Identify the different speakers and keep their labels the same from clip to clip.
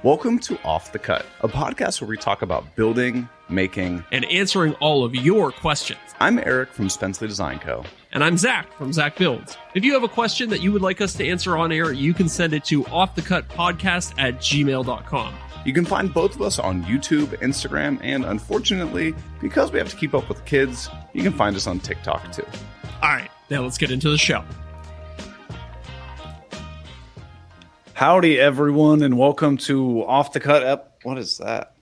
Speaker 1: Welcome to Off the Cut, a podcast where we talk about building, making,
Speaker 2: and answering all of your questions.
Speaker 1: I'm Eric from Spenceley Design Co.
Speaker 2: And I'm Zach from Zach Builds. If you have a question that you would like us to answer on air, you can send it to offthecutpodcast@gmail.com.
Speaker 1: You can find both of us on YouTube, Instagram, and unfortunately, because we have to keep up with kids, you can find us on TikTok too.
Speaker 2: All right, now let's get into the show.
Speaker 1: Howdy, everyone, and welcome to Off the Cut. What is that?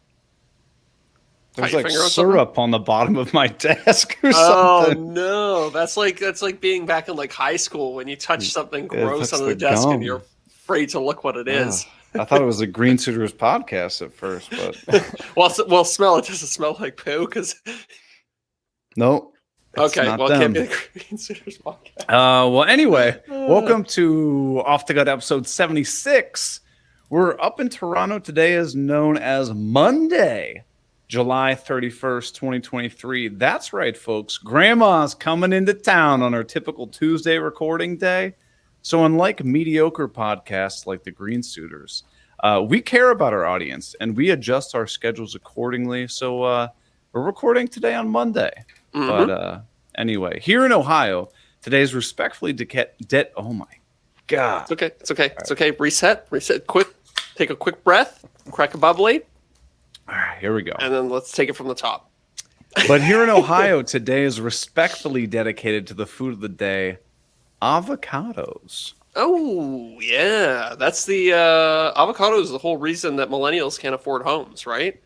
Speaker 1: There's like syrup on the bottom of my desk or something.
Speaker 3: Oh no, that's like being back in like high school when you touch something gross on the desk and you're afraid to look what it is.
Speaker 1: I thought it was a Green Suitors podcast at first, but
Speaker 3: well, smell it. Does it smell like poo? Because
Speaker 1: nope.
Speaker 3: Okay, well, it can't be the Green Suitors podcast.
Speaker 1: Well, anyway, welcome to Off the Gut episode 76. We're up in Toronto. Today is known as Monday, July 31st, 2023. That's right, folks. Grandma's coming into town on our typical Tuesday recording day. So unlike mediocre podcasts like the Green Suitors, we care about our audience and we adjust our schedules accordingly. So we're recording today on Monday.
Speaker 3: Mm-hmm.
Speaker 1: But anyway, here in Ohio, today's respectfully oh my God.
Speaker 3: It's okay. Reset. Quick. Take a quick breath. Crack a bubbly.
Speaker 1: All right, here we go.
Speaker 3: And then let's take it from the top.
Speaker 1: But here in Ohio, today is respectfully dedicated to the food of the day, avocados.
Speaker 3: Oh, yeah. That's the avocado is the whole reason that millennials can't afford homes, right?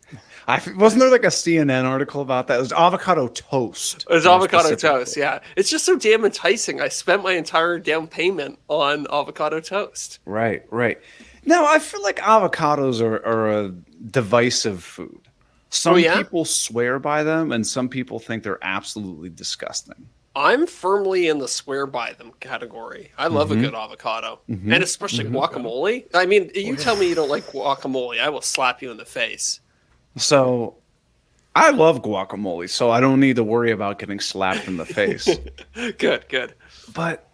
Speaker 1: Wasn't there like a CNN article about that? It was avocado toast.
Speaker 3: It was avocado toast, yeah. It's just so damn enticing. I spent my entire down payment on avocado toast.
Speaker 1: Right. Now, I feel like avocados are a divisive food. Some people swear by them, and some people think they're absolutely disgusting.
Speaker 3: I'm firmly in the swear by them category. I love a good avocado, and especially guacamole. I mean, you tell me you don't like guacamole, I will slap you in the face.
Speaker 1: So, I love guacamole, so I don't need to worry about getting slapped in the face.
Speaker 3: Good.
Speaker 1: But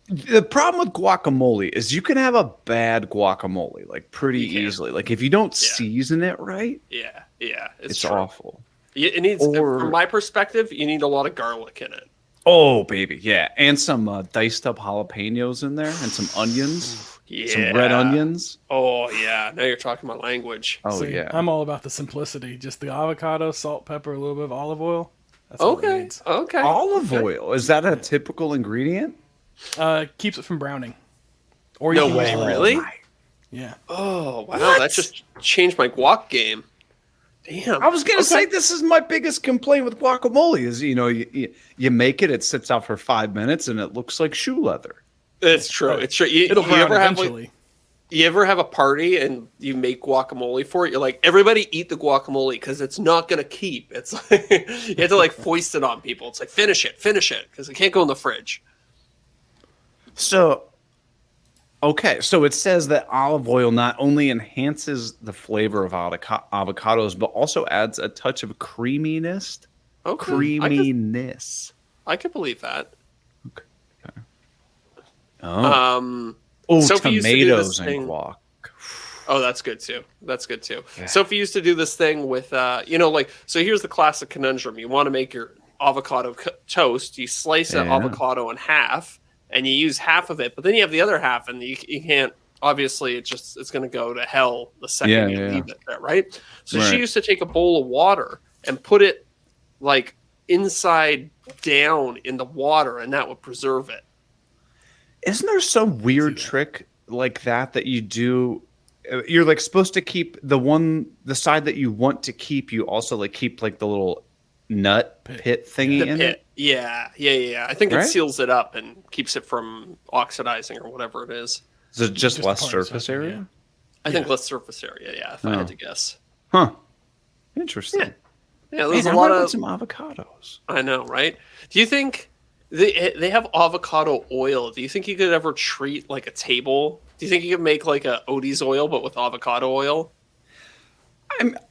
Speaker 1: the problem with guacamole is you can have a bad guacamole, like pretty easily. Like if you don't season it right, it's awful.
Speaker 3: It needs, from my perspective, you need a lot of garlic in it.
Speaker 1: Oh, baby, yeah. And some diced up jalapenos in there and some onions. Some red onions.
Speaker 3: Oh, yeah. Now you're talking my language.
Speaker 1: Oh, yeah.
Speaker 4: I'm all about the simplicity. Just the avocado, salt, pepper, a little bit of olive oil. That's
Speaker 3: okay.
Speaker 1: Olive oil. Is that a typical ingredient?
Speaker 4: Keeps it from browning. Or
Speaker 3: no way, really?
Speaker 4: Yeah.
Speaker 3: Oh, wow. That just changed my guac game. Damn.
Speaker 1: I was going to say this is my biggest complaint with guacamole is, you make it, it sits out for 5 minutes, and it looks like shoe leather.
Speaker 3: It's true. It's true.
Speaker 4: It'll brown eventually.
Speaker 3: You ever have a party and you make guacamole for it? You're like, everybody eat the guacamole because it's not going to keep. It's like, you have to like foist it on people. It's like, finish it because it can't go in the fridge.
Speaker 1: So it says that olive oil not only enhances the flavor of avocados, but also adds a touch of creaminess.
Speaker 3: Okay.
Speaker 1: Creaminess.
Speaker 3: I could believe that.
Speaker 1: Okay. Sophie tomatoes and guac.
Speaker 3: Oh, that's good too. Yeah. Sophie used to do this thing with, so here's the classic conundrum. You want to make your avocado toast. You slice an avocado in half, and you use half of it, but then you have the other half, and you can't. Obviously, it's going to go to hell the second you leave it there, right? So she used to take a bowl of water and put it like inside down in the water, and that would preserve it.
Speaker 1: Isn't there some weird trick like that you do? You're like supposed to keep the side that you want to keep. You also like keep like the little nut pit thingy in it.
Speaker 3: Yeah. I think it seals it up and keeps it from oxidizing or whatever it is.
Speaker 1: Is it just less surface area?
Speaker 4: Yeah.
Speaker 3: I think less surface area. Yeah, if I had to guess.
Speaker 1: Huh. Interesting.
Speaker 3: Yeah. There's a lot of
Speaker 1: some avocados.
Speaker 3: I know, right? Do you think they have avocado oil? Do you think you could ever treat like a table? Do you think you could make like a Odie's oil but with avocado oil?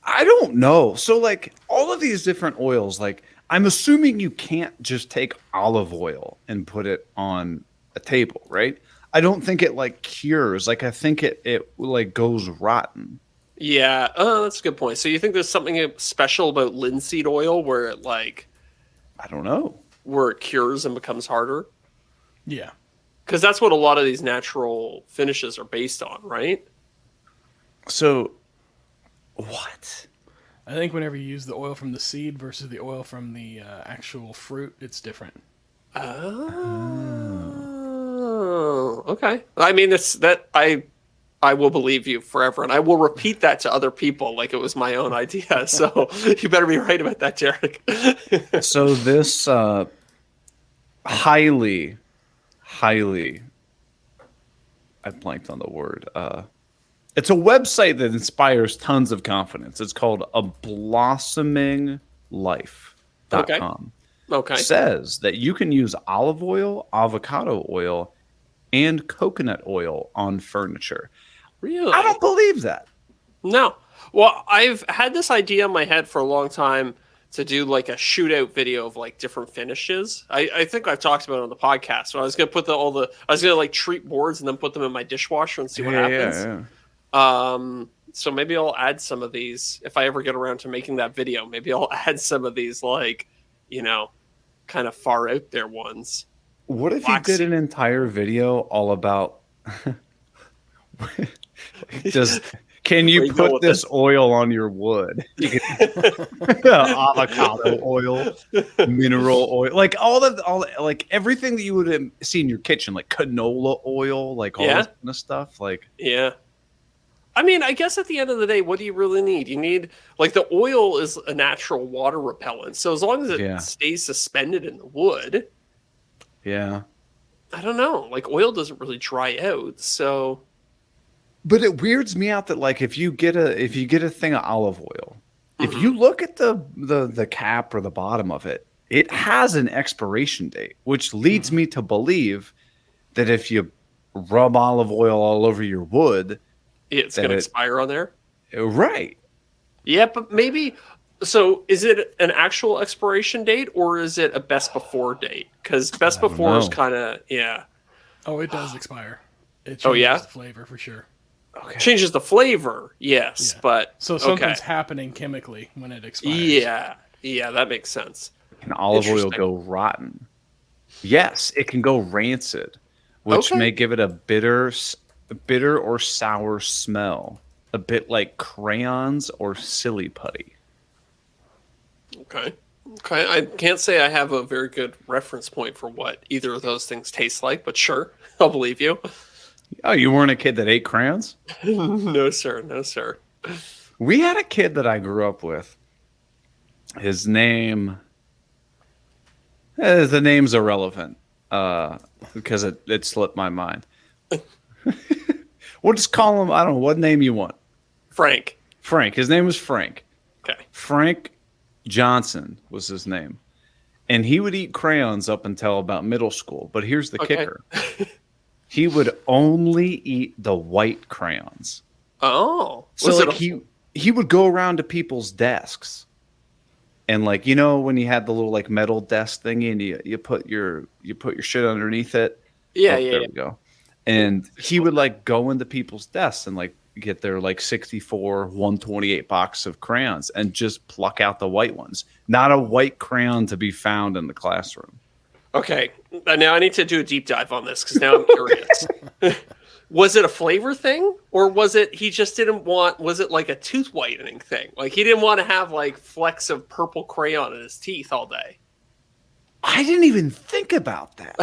Speaker 1: I don't know. So like all of these different oils, like I'm assuming you can't just take olive oil and put it on a table, right? I don't think it like cures. Like I think it like goes rotten.
Speaker 3: Yeah, that's a good point. So you think there's something special about linseed oil where it
Speaker 1: I don't know.
Speaker 3: where it cures and becomes harder?
Speaker 4: Yeah.
Speaker 3: Because that's what a lot of these natural finishes are based on, right?
Speaker 1: So what?
Speaker 4: I think whenever you use the oil from the seed versus the oil from the actual fruit, it's different.
Speaker 3: Oh, okay. I mean, I will believe you forever, and I will repeat that to other people like it was my own idea. So you better be right about that, Derek.
Speaker 1: So this highly I blanked on the word. It's a website that inspires tons of confidence. It's called a blossominglife.com.
Speaker 3: Okay.
Speaker 1: Says that you can use olive oil, avocado oil, and coconut oil on furniture.
Speaker 3: Really?
Speaker 1: I don't believe that.
Speaker 3: No. Well, I've had this idea in my head for a long time to do like a shootout video of like different finishes. I think I've talked about it on the podcast. So I was gonna put I was gonna like treat boards and then put them in my dishwasher and see what happens. So maybe I'll add some of these if I ever get around to making that video. Maybe I'll add some of these like, kind of far out there ones.
Speaker 1: What if you did an entire video all about can you put this oil on your wood? You can, avocado oil, mineral oil, like all like everything that you would see in your kitchen, like canola oil, like all this kind of stuff. Like,
Speaker 3: yeah. I mean, I guess at the end of the day, what do you really need? You need, like, the oil is a natural water repellent. So as long as it stays suspended in the wood.
Speaker 1: Yeah.
Speaker 3: I don't know. Like, oil doesn't really dry out. So.
Speaker 1: But it weirds me out that, like, if you get a thing of olive oil, if you look at the cap or the bottom of it, it has an expiration date, which leads me to believe that if you rub olive oil all over your wood,
Speaker 3: it's going to expire on there?
Speaker 1: Right.
Speaker 3: Yeah, but maybe... So is it an actual expiration date or is it a best before date? Because best before is kind of... Yeah.
Speaker 4: Oh, it does expire. It changes the flavor for sure.
Speaker 3: Okay. Changes the flavor, yes, but...
Speaker 4: So something's happening chemically when it expires.
Speaker 3: Yeah, that makes sense.
Speaker 1: Can olive oil go rotten? Yes, it can go rancid, which may give it a bitter or sour smell, a bit like crayons or silly putty.
Speaker 3: Okay. I can't say I have a very good reference point for what either of those things taste like, but sure, I'll believe you.
Speaker 1: Oh, you weren't a kid that ate crayons?
Speaker 3: No, sir.
Speaker 1: We had a kid that I grew up with. His name... the name's irrelevant because it slipped my mind. We'll just call him, I don't know, what name you want.
Speaker 3: Frank.
Speaker 1: His name was Frank.
Speaker 3: Okay.
Speaker 1: Frank Johnson was his name. And he would eat crayons up until about middle school. But here's the kicker. He would only eat the white crayons.
Speaker 3: Oh.
Speaker 1: So like he would go around to people's desks. And like, when you had the little like metal desk thingy and you put your shit underneath it.
Speaker 3: Yeah,
Speaker 1: there we go. And he would like go into people's desks and like get their like 64 128 box of crayons and just pluck out the white ones. Not a white crayon to be found in the classroom.
Speaker 3: Okay. Now I need to do a deep dive on this because now I'm curious. Was it a flavor thing or was it he just didn't was it like a tooth whitening thing? Like he didn't want to have like flecks of purple crayon in his teeth all day.
Speaker 1: I didn't even think about that.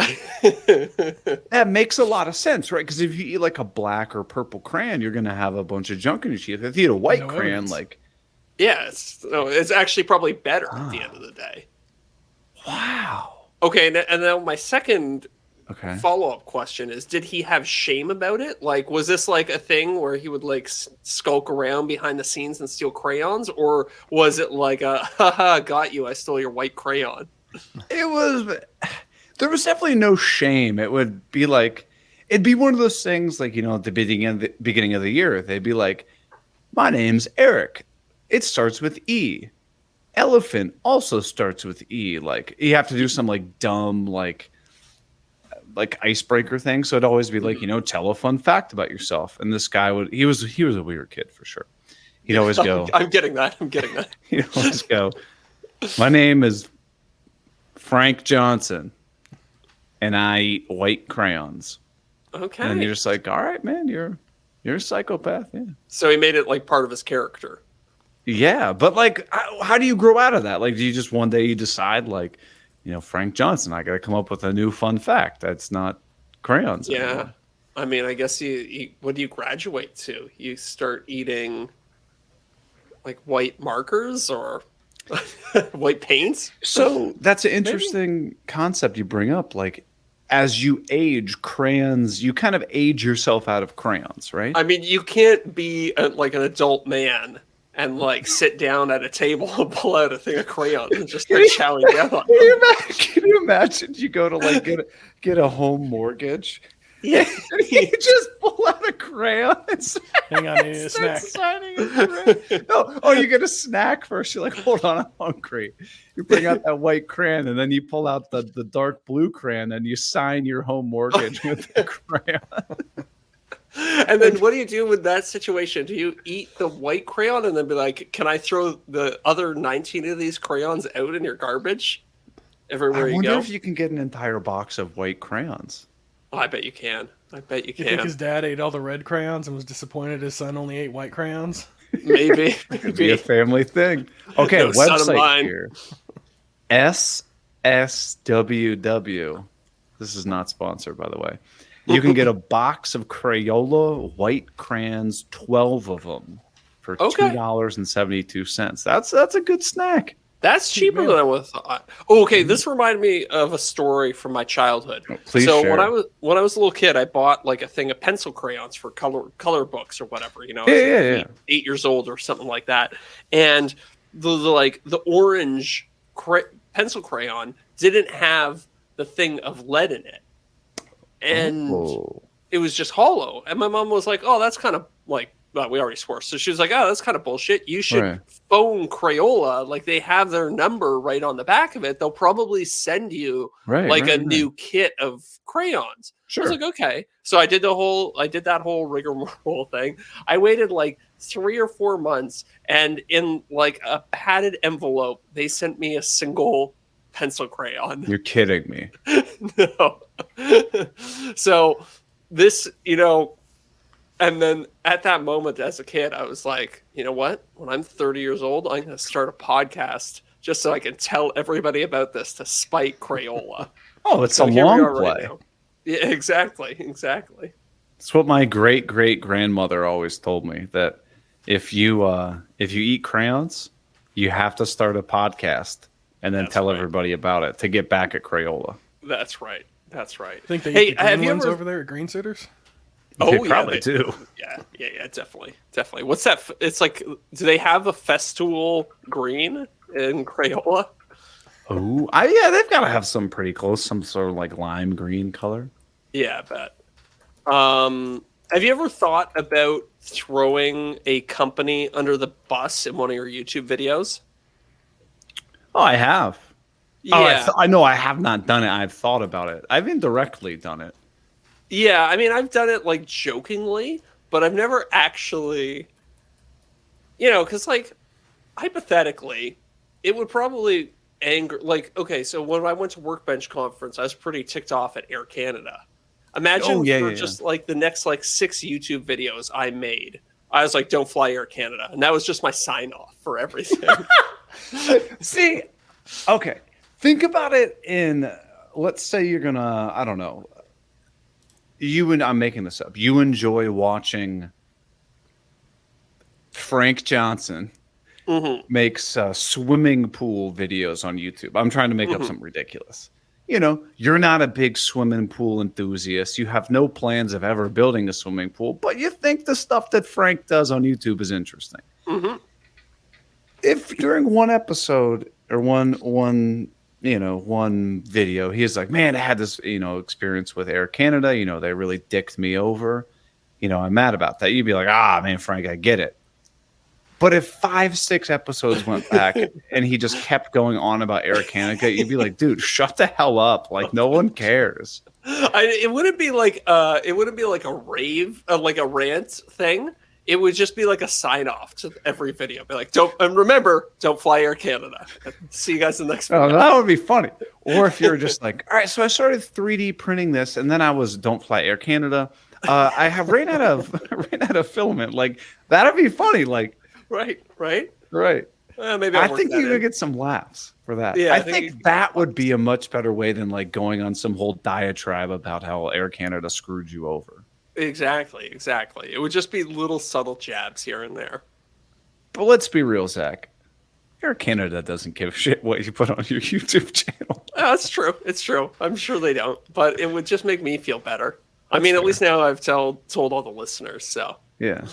Speaker 1: That makes a lot of sense, right? Because if you eat like a black or purple crayon, you're going to have a bunch of junk in your teeth. If you eat a white crayon, like...
Speaker 3: Yeah, it's actually probably better at the end of the day.
Speaker 1: Wow.
Speaker 3: Okay, and now my second follow-up question is, did he have shame about it? Like, was this like a thing where he would like skulk around behind the scenes and steal crayons? Or was it like a, haha, got you, I stole your white crayon?
Speaker 1: There was definitely no shame. It would be like, it'd be one of those things like, at the beginning of the year, they'd be like, my name's Eric. It starts with E. Elephant also starts with E. Like you have to do some like dumb, like like icebreaker thing. So it'd always be like, tell a fun fact about yourself. And this guy he was a weird kid for sure. He'd always go,
Speaker 3: I'm getting that.
Speaker 1: he'd always go, my name is Frank Johnson and I eat white crayons.
Speaker 3: Okay.
Speaker 1: And you're just like, all right, man, you're a psychopath. Yeah.
Speaker 3: So he made it like part of his character.
Speaker 1: Yeah. But like, how do you grow out of that? Like, do you just one day you decide like, Frank Johnson, I got to come up with a new fun fact that's not crayons anymore.
Speaker 3: I mean, I guess what do you graduate to? You start eating like white markers or white paints?
Speaker 1: So that's an interesting concept you bring up. Like, as you age, crayons, you kind of age yourself out of crayons, right?
Speaker 3: I mean, you can't be like an adult man and like sit down at a table and pull out a thing of crayons and just start chowing down on them.
Speaker 1: Can you imagine you go to like get a home mortgage?
Speaker 3: Yeah.
Speaker 1: You just pull out a crayon and
Speaker 4: Hang on, I need a snack.
Speaker 1: Oh, you get a snack first. You're like, hold on, I'm hungry. You bring out that white crayon and then you pull out the dark blue crayon and you sign your home mortgage with the crayon.
Speaker 3: And then what do you do with that situation? Do you eat the white crayon and then be like, can I throw the other 19 of these crayons out in your garbage everywhere you go?
Speaker 1: I wonder if you can get an entire box of white crayons.
Speaker 3: Oh, I bet you can.
Speaker 4: You think his dad ate all the red crayons and was disappointed his son only ate white crayons?
Speaker 3: Maybe.
Speaker 1: Could be a family thing. Okay,
Speaker 3: No, son of
Speaker 1: website
Speaker 3: mine.
Speaker 1: here. SSWW. This is not sponsored, by the way. You can get a box of Crayola white crayons, 12 of them, for $2.72. That's a good snack.
Speaker 3: That's cheaper than I would have thought. Oh, okay, this reminded me of a story from my childhood.
Speaker 1: Please
Speaker 3: so
Speaker 1: share.
Speaker 3: when I was a little kid, I bought like a thing of pencil crayons for color books or whatever. I was
Speaker 1: Yeah.
Speaker 3: 8 years old or something like that, and the orange pencil crayon didn't have the thing of lead in it, and it was just hollow. And my mom was like, "Oh, that's kind of like." Well, we already swore. So she was like, oh, that's kind of bullshit. You should phone Crayola. Like, they have their number right on the back of it. They'll probably send you a new kit of crayons.
Speaker 1: Sure.
Speaker 3: I was like, okay. So I did that whole rigmarole thing. I waited like 3 or 4 months, and in like a padded envelope, they sent me a single pencil crayon.
Speaker 1: You're kidding me.
Speaker 3: No. So this, and then at that moment as a kid, I was like, you know what? When I'm 30 years old, I'm going to start a podcast just so I can tell everybody about this to spite Crayola.
Speaker 1: Oh, it's
Speaker 3: So
Speaker 1: a
Speaker 3: here we
Speaker 1: long
Speaker 3: are
Speaker 1: play.
Speaker 3: right now. Yeah, exactly.
Speaker 1: It's what my great-great-grandmother always told me, that if you eat crayons, you have to start a podcast and then tell everybody about it to get back at Crayola.
Speaker 3: That's right.
Speaker 4: I think they eat the
Speaker 3: have
Speaker 4: green
Speaker 3: you
Speaker 4: ones
Speaker 3: ever...
Speaker 4: over there at Green Suitors.
Speaker 1: They probably do.
Speaker 3: Yeah, definitely. What's that? It's like, do they have a Festool green in Crayola?
Speaker 1: Oh, they've got to have some pretty close, some sort of like lime green color.
Speaker 3: Yeah, I bet. Have you ever thought about throwing a company under the bus in one of your YouTube videos?
Speaker 1: Oh, I have.
Speaker 3: Yeah.
Speaker 1: I know I have not done it. I've thought about it. I've indirectly done it.
Speaker 3: Yeah, I mean, I've done it like jokingly, but I've never actually, because like hypothetically, it would probably anger. Like, okay, so when I went to Workbench Conference, I was pretty ticked off at Air Canada. Imagine just like the next like 6 YouTube videos I made, I was like, "Don't fly Air Canada," and that was just my sign off for everything.
Speaker 1: See, okay, think about it in. Let's say you're gonna, I don't know. I'm making this up. You enjoy watching Frank Johnson makes swimming pool videos on YouTube. I'm trying to make up something ridiculous. You're not a big swimming pool enthusiast. You have no plans of ever building a swimming pool, but you think the stuff that Frank does on YouTube is interesting.
Speaker 3: Mm-hmm.
Speaker 1: If during one episode or one video, he's like, man, I had this, experience with Air Canada. They really dicked me over. I'm mad about that. You'd be like, man, Frank, I get it. But if 5-6 episodes went back and he just kept going on about Air Canada, you'd be like, dude, shut the hell up. Like, no one cares.
Speaker 3: It wouldn't be like a rave, like a rant thing. It would just be like a sign off to every video. Be like, remember, don't fly Air Canada. See you guys in the next
Speaker 1: Oh,
Speaker 3: video.
Speaker 1: that would be funny. Or if you're just like, all right, so I started 3D printing this, and then I was don't fly Air Canada. I have ran out of filament. Like that'd be funny. Like
Speaker 3: Right.
Speaker 1: right.
Speaker 3: Maybe
Speaker 1: I think you could get some laughs for that.
Speaker 3: Yeah,
Speaker 1: I
Speaker 3: I think
Speaker 1: think that would be a much better way than like going on some whole diatribe about how Air Canada screwed you over.
Speaker 3: Exactly. It would just be little subtle jabs here and there.
Speaker 1: But let's be real, Zach. Air Canada doesn't give a shit what you put on your YouTube channel.
Speaker 3: That's true. It's true. I'm sure they don't, but it would just make me feel better. I mean, at least now I've told all the listeners. So
Speaker 1: Yeah.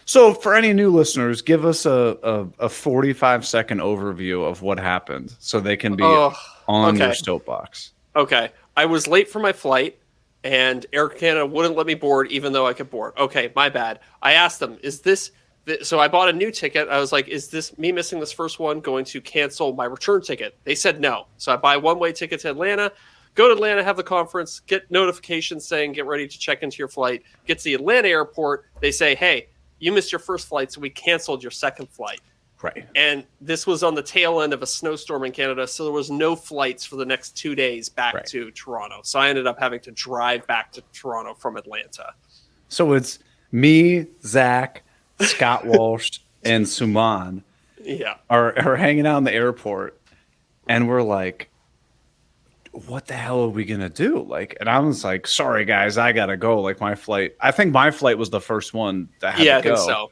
Speaker 1: So for any new listeners, give us a 45-second overview of what happened so they can be on their soapbox.
Speaker 3: Okay. I was late for my flight and Air Canada wouldn't let me board even though I could board. Okay, my bad. I asked them, is this... So I bought a new ticket. I was like, is this me missing this first one going to cancel my return ticket? They said no. So I buy a one-way ticket to Atlanta, go to Atlanta, have the conference, get notifications saying get ready to check into your flight, get to the Atlanta airport. They say, hey, you missed your first flight, so we canceled your second flight.
Speaker 1: Right.
Speaker 3: And this was on the tail end of a snowstorm in Canada, so there was no flights for the next 2 days back to Toronto. So I ended up having to drive back to Toronto from Atlanta.
Speaker 1: So it's me, Zach, Scott Walsh, and Suman are hanging out in the airport, and we're like, what the hell are we gonna do? Like, and I was like, sorry guys, I gotta go. Like I think my flight was the first one that had to go.
Speaker 3: I think so.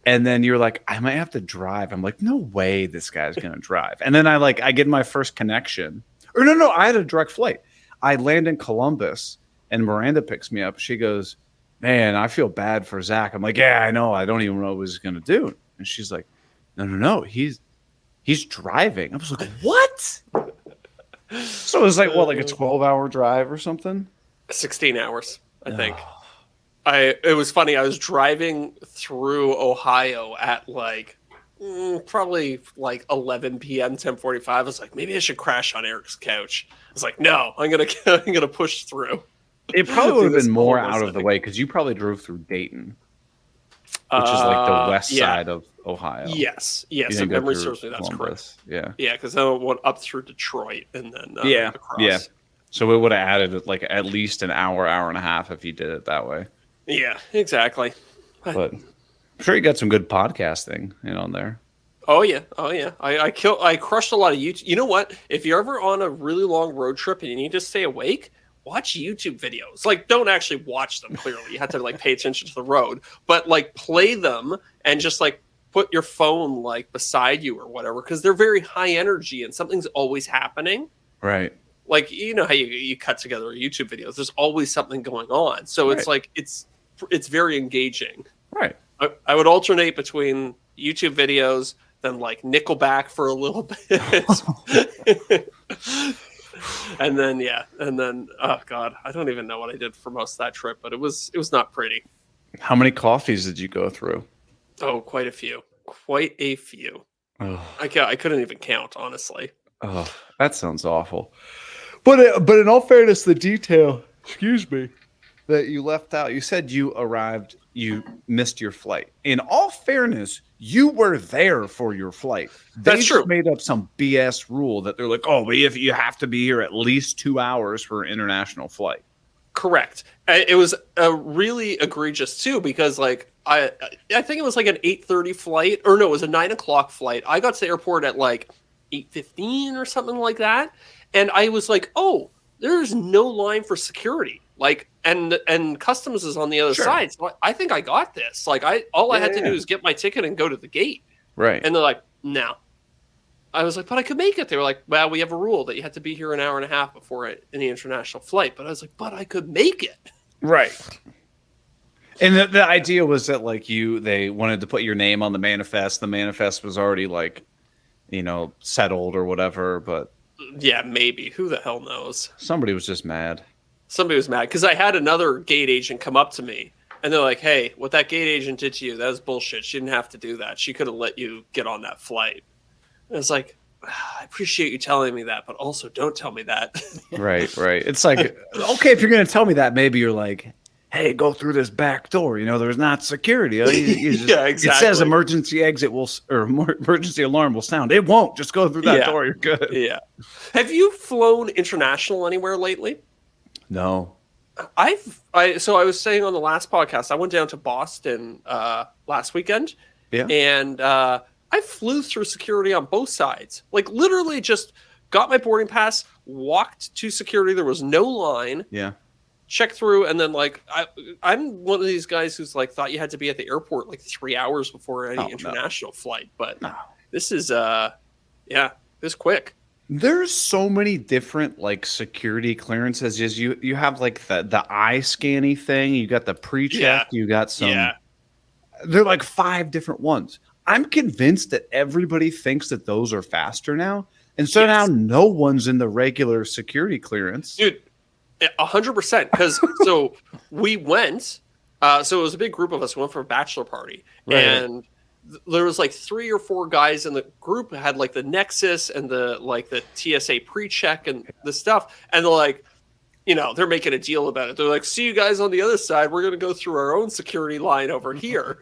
Speaker 1: And then you're like, I might have to drive. I'm like, no way this guy's gonna drive. And then I get my first connection. Or no, I had a direct flight. I land in Columbus and Miranda picks me up. She goes, man, I feel bad for Zach. I'm like, yeah, I know. I don't even know what he's gonna do. And she's like, no, he's driving. I was like, what? So it was like, what, like a 12-hour drive or something?
Speaker 3: 16 hours, I think. It was funny. I was driving through Ohio at probably like 11 p.m., 10:45. I was like, maybe I should crash on Eric's couch. I was like, no, I'm gonna push through.
Speaker 1: It probably would have been more out of the way because you probably drove through Dayton, which is like the west side of Ohio.
Speaker 3: Yes. If memory serves me, that's correct.
Speaker 1: Yeah.
Speaker 3: Yeah, because I went up through Detroit and then across.
Speaker 1: Yeah. So it would have added like at least an hour and a half if you did it that way.
Speaker 3: Yeah, exactly.
Speaker 1: But I'm sure you got some good podcasting on there.
Speaker 3: Oh yeah. I crushed a lot of YouTube. You know what? If you're ever on a really long road trip and you need to stay awake, watch YouTube videos. Like, don't actually watch them. Clearly, you have to like pay attention to the road, but like play them and just like put your phone like beside you or whatever because they're very high energy and something's always happening.
Speaker 1: Right.
Speaker 3: Like how you cut together YouTube videos. There's always something going on. So it's like it's very engaging.
Speaker 1: Right.
Speaker 3: I would alternate between YouTube videos, then like Nickelback for a little bit. and then oh god, I don't even know what I did for most of that trip, but it was not pretty.
Speaker 1: How many coffees did you go through?
Speaker 3: Oh, quite a few.
Speaker 1: Oh.
Speaker 3: I couldn't even count, honestly.
Speaker 1: Oh, that sounds awful. But in all fairness, the detail, that you left out, you said you arrived, you missed your flight. In all fairness, you were there for your flight.
Speaker 3: That's true.
Speaker 1: Made up some BS rule that they're like, oh, but if you have to be here at least 2 hours for an international flight.
Speaker 3: Correct. It was really egregious too because like I think it was like an 8:30 flight, or no, it was a 9 o'clock flight. I got to the airport at like 8:15 or something like that, and I was like, oh, there's no line for security. Like, and customs is on the other side. So I think I got this. Like, I had to do is get my ticket and go to the gate.
Speaker 1: Right.
Speaker 3: And they're like, no. I was like, but I could make it. They were like, well, we have a rule that you have to be here an hour and a half before any international flight. But I was like, but I could make it.
Speaker 1: Right. And the idea was that like they wanted to put your name on the manifest. The manifest was already like, settled or whatever. But
Speaker 3: yeah, maybe. Who the hell knows?
Speaker 1: Somebody was just mad.
Speaker 3: Somebody was mad because I had another gate agent come up to me and they're like, hey, what that gate agent did to you, that was bullshit. She didn't have to do that. She could have let you get on that flight. And it's like, I appreciate you telling me that, but also don't tell me that.
Speaker 1: Right. It's like, okay, if you're going to tell me that, maybe you're like, hey, go through this back door. There's not security. You just,
Speaker 3: Yeah, exactly.
Speaker 1: It says emergency exit or emergency alarm will sound. It won't. Just go through that door. You're good.
Speaker 3: Yeah. Have you flown international anywhere lately?
Speaker 1: No.
Speaker 3: So I was saying on the last podcast, I went down to Boston last weekend.
Speaker 1: Yeah.
Speaker 3: And I flew through security on both sides. Like literally just got my boarding pass, walked to security. There was no line.
Speaker 1: Yeah.
Speaker 3: Checked through, and then like I'm one of these guys who's like thought you had to be at the airport like 3 hours before any international flight. But this is this quick.
Speaker 1: There's so many different like security clearances. You have like the eye scanny thing. You got the pre-check. You got some. Yeah. They're like 5 different ones. I'm convinced that everybody thinks that those are faster now, and so now no one's in the regular security clearance,
Speaker 3: dude. 100%. Because so we went. So it was a big group of us. We went for a bachelor party, and there was like 3 or 4 guys in the group who had like the Nexus and the TSA pre-check and the stuff, and they're like, they're making a deal about it. They're like, see you guys on the other side. We're going to go through our own security line over here.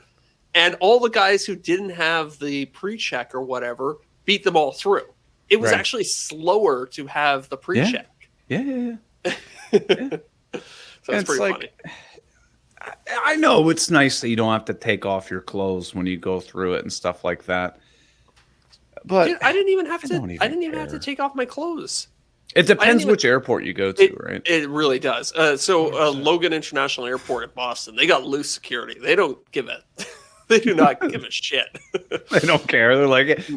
Speaker 3: And all the guys who didn't have the pre-check or whatever beat them all through. It was actually slower to have the pre-check.
Speaker 1: Yeah.
Speaker 3: So it's pretty funny.
Speaker 1: I know it's nice that you don't have to take off your clothes when you go through it and stuff like that. But
Speaker 3: dude, I didn't even have to take off my clothes.
Speaker 1: It depends which airport you go to, right?
Speaker 3: It really does. Logan International Airport in Boston, they got loose security. They don't give a they do not give a shit.
Speaker 1: They don't care. They're like,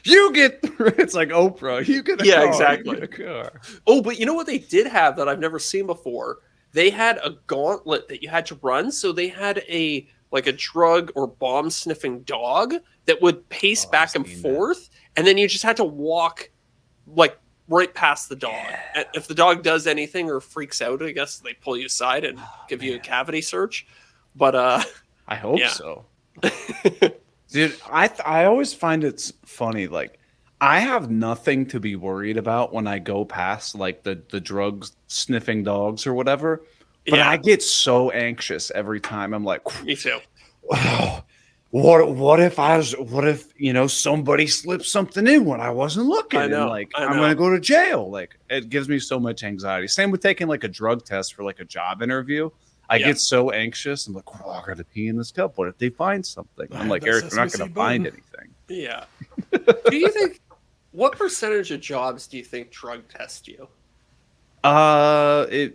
Speaker 1: you get. It's like Oprah. You get a car.
Speaker 3: Exactly.
Speaker 1: You get a car.
Speaker 3: Oh, but you know what they did have that I've never seen before? They had a gauntlet that you had to run. So they had a drug or bomb sniffing dog that would pace back and forth, and then you just had to walk like right past the dog. Yeah. If the dog does anything or freaks out, I guess they pull you aside and give you a cavity search. But
Speaker 1: I hope so. Dude, I always find it's funny. Like, I have nothing to be worried about when I go past like the drug sniffing dogs or whatever. But I get so anxious every time. I'm like,
Speaker 3: me too.
Speaker 1: Oh, what if somebody slipped something in when I wasn't looking?
Speaker 3: I know.
Speaker 1: And I'm gonna go to jail. Like, it gives me so much anxiety. Same with taking like a drug test for like a job interview. I get so anxious. I'm like, I gotta pee in this cup. What if they find something? I'm like, Eric, you're not gonna find anything.
Speaker 3: Yeah. Do you think what percentage of jobs do you think drug test you?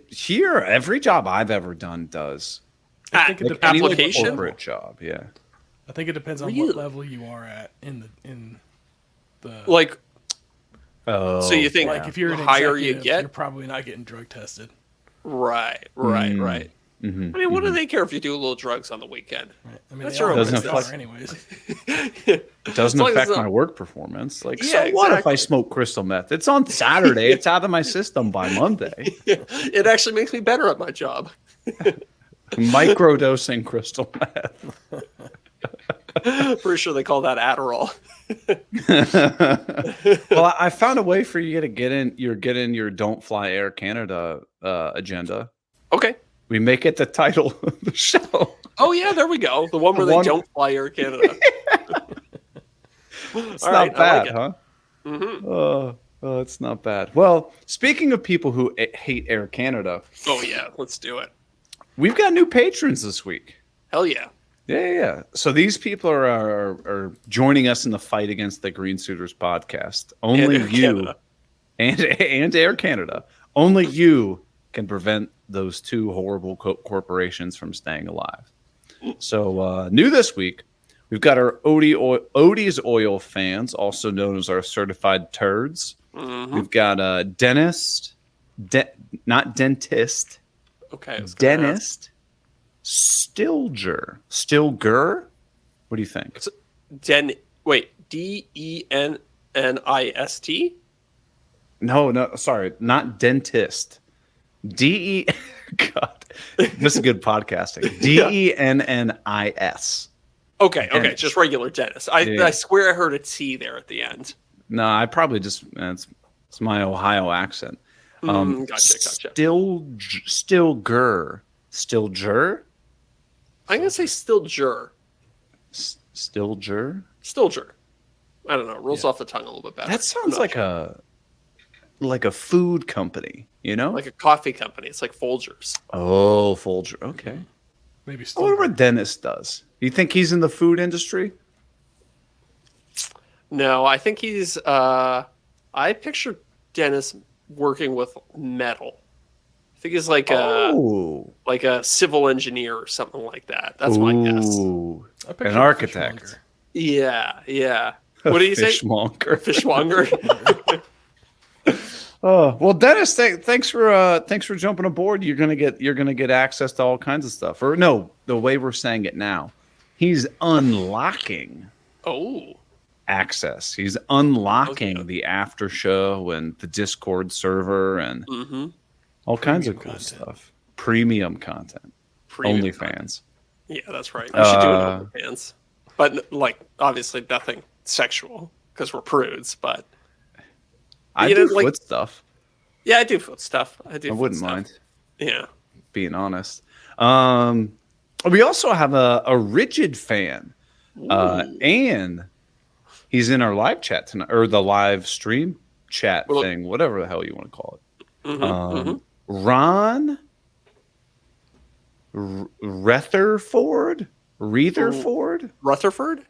Speaker 1: Here, every job I've ever done does.
Speaker 4: I think it depends.
Speaker 3: Application
Speaker 1: corporate job, yeah.
Speaker 4: I think it depends on what level you are at in the
Speaker 3: like.
Speaker 1: Oh,
Speaker 3: so you think
Speaker 4: like if you're an
Speaker 3: higher you get,
Speaker 4: you're probably not getting drug tested.
Speaker 3: Right.
Speaker 1: Mm-hmm.
Speaker 3: I mean, what do they care if you do a little drugs on the weekend?
Speaker 4: Right. I mean,
Speaker 3: that's
Speaker 4: your
Speaker 1: doesn't
Speaker 4: affect anyways.
Speaker 1: It doesn't affect my work performance. Like, what if I smoke crystal meth? It's on Saturday. It's out of my system by Monday.
Speaker 3: It actually makes me better at my job.
Speaker 1: Microdosing crystal meth.
Speaker 3: Pretty sure they call that Adderall.
Speaker 1: Well, I found a way for you to get in your Don't Fly Air Canada agenda.
Speaker 3: Okay.
Speaker 1: We make it the title of the show.
Speaker 3: Oh yeah, there we go. The one where they don't fly Air Canada.
Speaker 1: It's not bad, huh?
Speaker 3: Mm-hmm.
Speaker 1: Oh, it's not bad. Well, speaking of people who hate Air Canada.
Speaker 3: Oh yeah, let's do it.
Speaker 1: We've got new patrons this week.
Speaker 3: Hell yeah.
Speaker 1: Yeah. So these people are joining us in the fight against the Green Suiters podcast. Only you and Air Canada. Only you can prevent those two horrible corporations from staying alive. So new this week, we've got our Odie's Oil fans, also known as our certified turds.
Speaker 3: Mm-hmm.
Speaker 1: We've got a dentist, not dentist.
Speaker 3: Okay.
Speaker 1: Dentist Stilger. What do you think?
Speaker 3: Denist?
Speaker 1: No, sorry, not dentist. God, this is good podcasting. Dennis.
Speaker 3: Okay,
Speaker 1: Dennis.
Speaker 3: just regular dentist. I
Speaker 1: Yeah.
Speaker 3: I swear I heard a T there at the end.
Speaker 1: No, I probably just it's my Ohio accent.
Speaker 3: Gotcha.
Speaker 1: Stilger.
Speaker 3: I'm gonna say Stilger.
Speaker 1: Stilger.
Speaker 3: Stilger. I don't know. It rolls off the tongue a little bit better.
Speaker 1: That sounds like a food company, you know?
Speaker 3: like a coffee company. It's like Folgers.
Speaker 1: Oh, Folger. Okay.
Speaker 4: Maybe
Speaker 1: I
Speaker 4: still.
Speaker 1: wonder what Dennis does. You think he's in the food industry?
Speaker 3: No, I think he's. I picture Dennis working with metal. I think he's like a civil engineer or something like that. That's my guess.
Speaker 1: Ooh.
Speaker 4: I picture
Speaker 1: An
Speaker 4: a
Speaker 1: architect.
Speaker 4: fishmonger.
Speaker 3: Yeah. What do you say?
Speaker 1: Fishmonger.
Speaker 3: Fishmonger.
Speaker 1: Oh well, Dennis, thanks for jumping aboard. You're gonna get access to all kinds of stuff. Or no, the way we're saying it now, he's unlocking
Speaker 3: Oh.
Speaker 1: access. He's unlocking
Speaker 3: Okay.
Speaker 1: the after show and the Discord server and
Speaker 3: Mm-hmm.
Speaker 1: all kinds of
Speaker 4: Premium
Speaker 1: cool
Speaker 4: content.
Speaker 1: stuff. Premium content. OnlyFans.
Speaker 3: Yeah, that's right. We should do
Speaker 1: Uh,
Speaker 3: it OnlyFans, but like obviously nothing sexual because we're prudes. But
Speaker 1: I
Speaker 3: You
Speaker 1: do
Speaker 3: know, like-
Speaker 1: foot stuff.
Speaker 3: yeah, I do foot stuff. I
Speaker 1: I wouldn't mind.
Speaker 3: Yeah.
Speaker 1: Being honest. We also have a rigid fan, and he's in our live chat tonight, or the live stream chat
Speaker 3: Well,
Speaker 1: thing, whatever the hell you want to call it.
Speaker 3: Mhm,
Speaker 1: Ron Rutherford.
Speaker 3: Rutherford.
Speaker 4: Rutherford?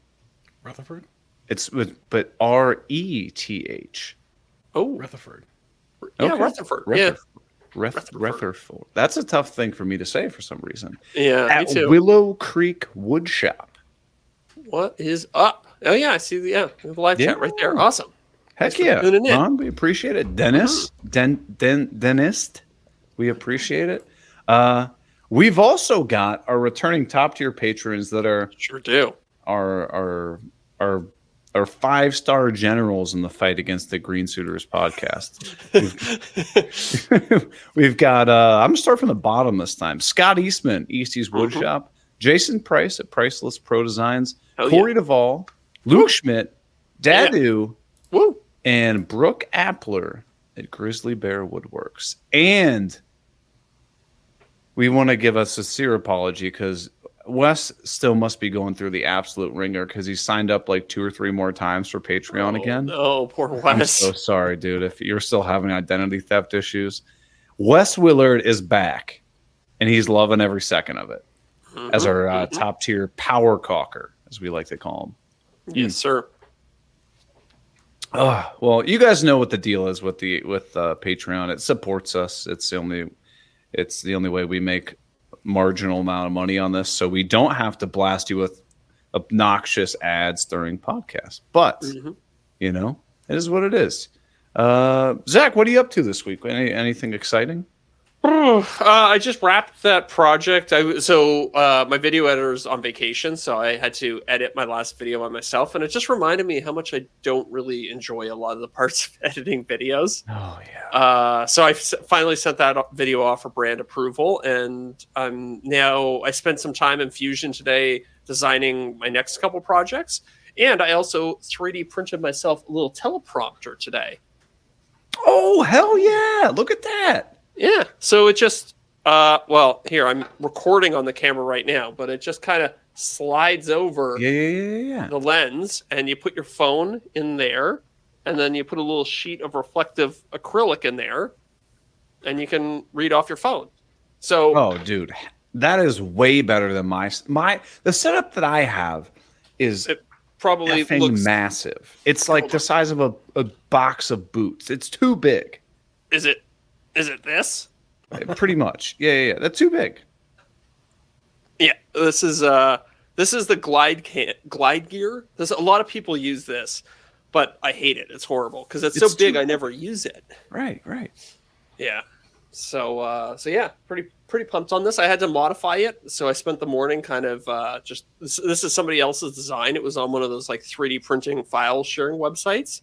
Speaker 1: But RETH.
Speaker 3: Oh,
Speaker 4: Rutherford.
Speaker 3: yeah,
Speaker 1: Okay.
Speaker 3: Rutherford. Yeah,
Speaker 1: Rutherford. That's a tough thing for me to say for some reason.
Speaker 3: yeah. Me
Speaker 1: At
Speaker 3: too.
Speaker 1: Willow Creek Woodshop.
Speaker 3: What is up? Oh yeah, I see. We have a live chat right there. Awesome.
Speaker 1: Heck
Speaker 3: Thanks for
Speaker 1: yeah,
Speaker 3: tuning in.
Speaker 1: Ron, we appreciate it. Dennis, Dentist, we appreciate it. We've also got our returning top tier patrons that are
Speaker 3: Sure do.
Speaker 1: 5-star generals in the fight against the Green Suitors podcast. We've got I'm gonna start from the bottom this time. Scott Eastman, Eastie's Woodshop, Jason Price at Priceless Pro Designs,
Speaker 3: Hell
Speaker 1: Corey Duvall, Luke Schmidt, Dadu,
Speaker 3: Woo.
Speaker 1: and Brooke Appler at Grizzly Bear Woodworks. And we want to give a sincere apology because Wes still must be going through the absolute ringer because he signed up like 2 or 3 more times for Patreon again.
Speaker 3: Oh, poor
Speaker 1: I'm
Speaker 3: Wes.
Speaker 1: so sorry, dude. If you're still having identity theft issues, Wes Willard is back, and he's loving every second of it as our top tier power caulker, as we like to call him.
Speaker 3: Yes, sir.
Speaker 1: Well, you guys know what the deal is with Patreon. It supports us. It's the only way we make marginal amount of money on this, so we don't have to blast you with obnoxious ads during podcasts. But you know, it is what it is. Zach, what are you up to this week? Anything exciting?
Speaker 3: I just wrapped that project. My video editor's on vacation, so I had to edit my last video by myself, and it just reminded me how much I don't really enjoy a lot of the parts of editing videos.
Speaker 1: Oh yeah.
Speaker 3: So I finally sent that video off for brand approval, and I spent some time in Fusion today designing my next couple projects, and I also 3D printed myself a little teleprompter today.
Speaker 1: Oh hell yeah! Look at that.
Speaker 3: Yeah, so it just here I'm recording on the camera right now, but it just kind of slides over
Speaker 1: Yeah.
Speaker 3: the lens, and you put your phone in there, and then you put a little sheet of reflective acrylic in there, and you can read off your phone. So,
Speaker 1: Oh, dude, that is way better than the setup that I have is
Speaker 3: it probably
Speaker 1: effing
Speaker 3: looks.
Speaker 1: massive. It's like the size of a box of boots. It's too big.
Speaker 3: Is it this?
Speaker 1: Pretty much. Yeah. That's too big.
Speaker 3: Yeah, this is the glide gear. There's a lot of people use this, but I hate it. It's horrible because it's so
Speaker 1: It's
Speaker 3: big.
Speaker 1: too-
Speaker 3: I never use it.
Speaker 1: Right.
Speaker 3: Yeah. So yeah, pretty pumped on this. I had to modify it, so I spent the morning kind of just this is somebody else's design. It was on one of those like 3D printing file sharing websites.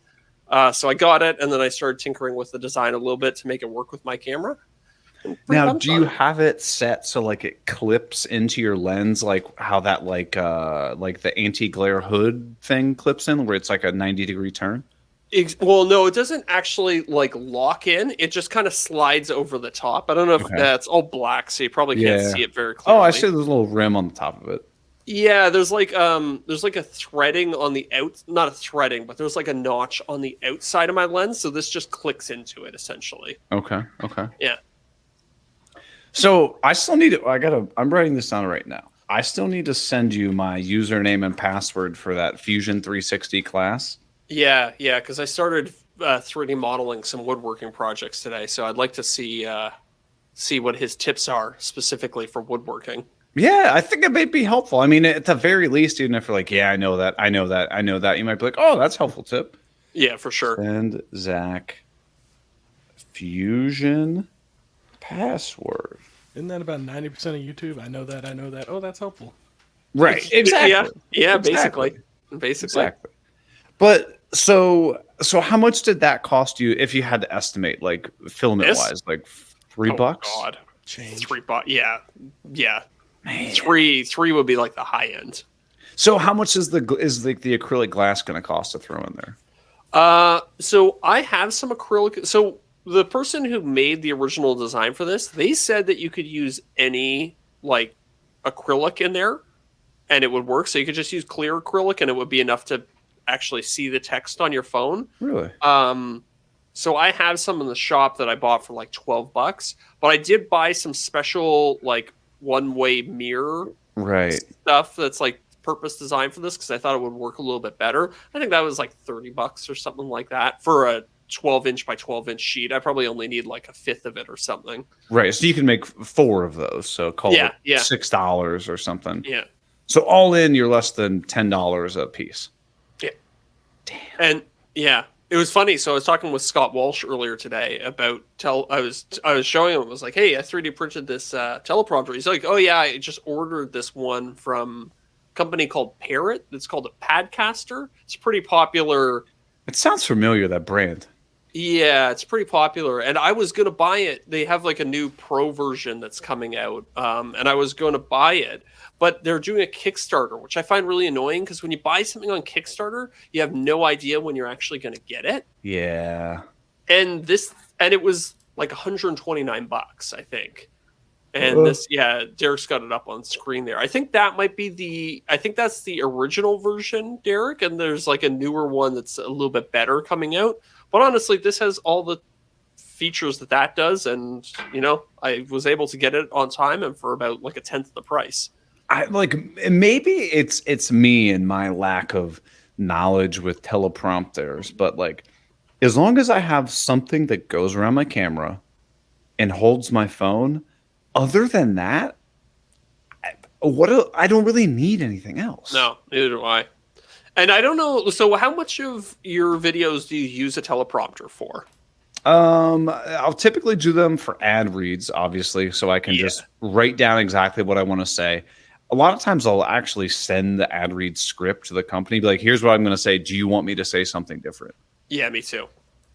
Speaker 3: So I got it, and then I started tinkering with the design a little bit to make it work with my camera.
Speaker 1: Now,
Speaker 3: pumped
Speaker 1: do
Speaker 3: on
Speaker 1: you
Speaker 3: it.
Speaker 1: have it set so like it clips into your lens, like how that like the anti-glare hood thing clips in, where it's like a 90-degree turn?
Speaker 3: Well, no, it doesn't actually like lock in. It just kind of slides over the top. I don't know if
Speaker 1: Okay.
Speaker 3: that's all black, so you probably can't
Speaker 1: Yeah.
Speaker 3: see it very
Speaker 1: Oh, I
Speaker 3: clearly.
Speaker 1: see. There's a little rim on the top of it.
Speaker 3: Yeah, there's like a threading on the out, not a threading, but there's like a notch on the outside of my lens, so this just clicks into it essentially.
Speaker 1: Okay. Okay.
Speaker 3: Yeah.
Speaker 1: So I still need to. I'm writing this down right now. I still need to send you my username and password for that Fusion 360 class.
Speaker 3: Yeah, because I started 3D modeling some woodworking projects today, so I'd like to see what his tips are specifically for woodworking.
Speaker 1: Yeah, I think it might be helpful. I mean, at the very least, even if you're like, yeah, I know that, I know that, I know that, you might be like, oh, that's a helpful tip.
Speaker 3: Yeah, for sure.
Speaker 1: Send Zach Fusion password.
Speaker 4: Isn't that about 90% of YouTube? I know that. I know that. Oh, that's helpful.
Speaker 1: Right. Exactly.
Speaker 3: Yeah,
Speaker 1: Exactly.
Speaker 3: basically.
Speaker 1: Exactly. But so how much did that cost you if you had to estimate, like filament wise, like $3?
Speaker 3: God,
Speaker 4: Change.
Speaker 3: $3. Yeah.
Speaker 1: Man.
Speaker 3: Three would be like the high end.
Speaker 1: So how much is the acrylic glass going to cost to throw in there?
Speaker 3: So I have some acrylic. So the person who made the original design for this, they said that you could use any like acrylic in there and it would work. So you could just use clear acrylic and it would be enough to actually see the text on your phone.
Speaker 1: Really?
Speaker 3: So I have some in the shop that I bought for like $12, but I did buy some special like one-way mirror
Speaker 1: Right.
Speaker 3: stuff that's like purpose designed for this because I thought it would work a little bit better. I think that was like $30 or something like that for a 12-inch by 12-inch sheet. I probably only need like a fifth of it or something.
Speaker 1: Right. So you can make 4 of those. So call it
Speaker 3: Yeah.
Speaker 1: $6 or something.
Speaker 3: Yeah.
Speaker 1: So all in, you're less than $10 a piece.
Speaker 3: Yeah. Damn. And yeah, it was funny. So I was talking with Scott Walsh earlier today about I was showing him. I was like, "Hey, I 3D printed this teleprompter." He's like, "Oh yeah, I just ordered this one from a company called Parrot. It's called a Padcaster. It's pretty popular."
Speaker 1: It sounds familiar, that brand.
Speaker 3: Yeah, it's pretty popular, and I was gonna buy it. They have like a new pro version that's coming out, and I was going to buy it, but they're doing a Kickstarter, which I find really annoying because when you buy something on Kickstarter, you have no idea when you're actually going to get it.
Speaker 1: Yeah.
Speaker 3: And it was like $129, I think. And Derek's got it up on screen there. I think that might be that's the original version, Derek, and there's like a newer one that's a little bit better coming out. But honestly, this has all the features that does, and I was able to get it on time and for about like a tenth of the price.
Speaker 1: I like, maybe it's me and my lack of knowledge with teleprompters, but like, as long as I have something that goes around my camera and holds my phone, other than that, I don't really need anything else.
Speaker 3: No, neither do I. And I don't know. So, how much of your videos do you use a teleprompter for?
Speaker 1: I'll typically do them for ad reads, obviously, so I can just write down exactly what I want to say. A lot of times I'll actually send the ad read script to the company, be like, here's what I'm going to say. Do you want me to say something different?
Speaker 3: Yeah, me too.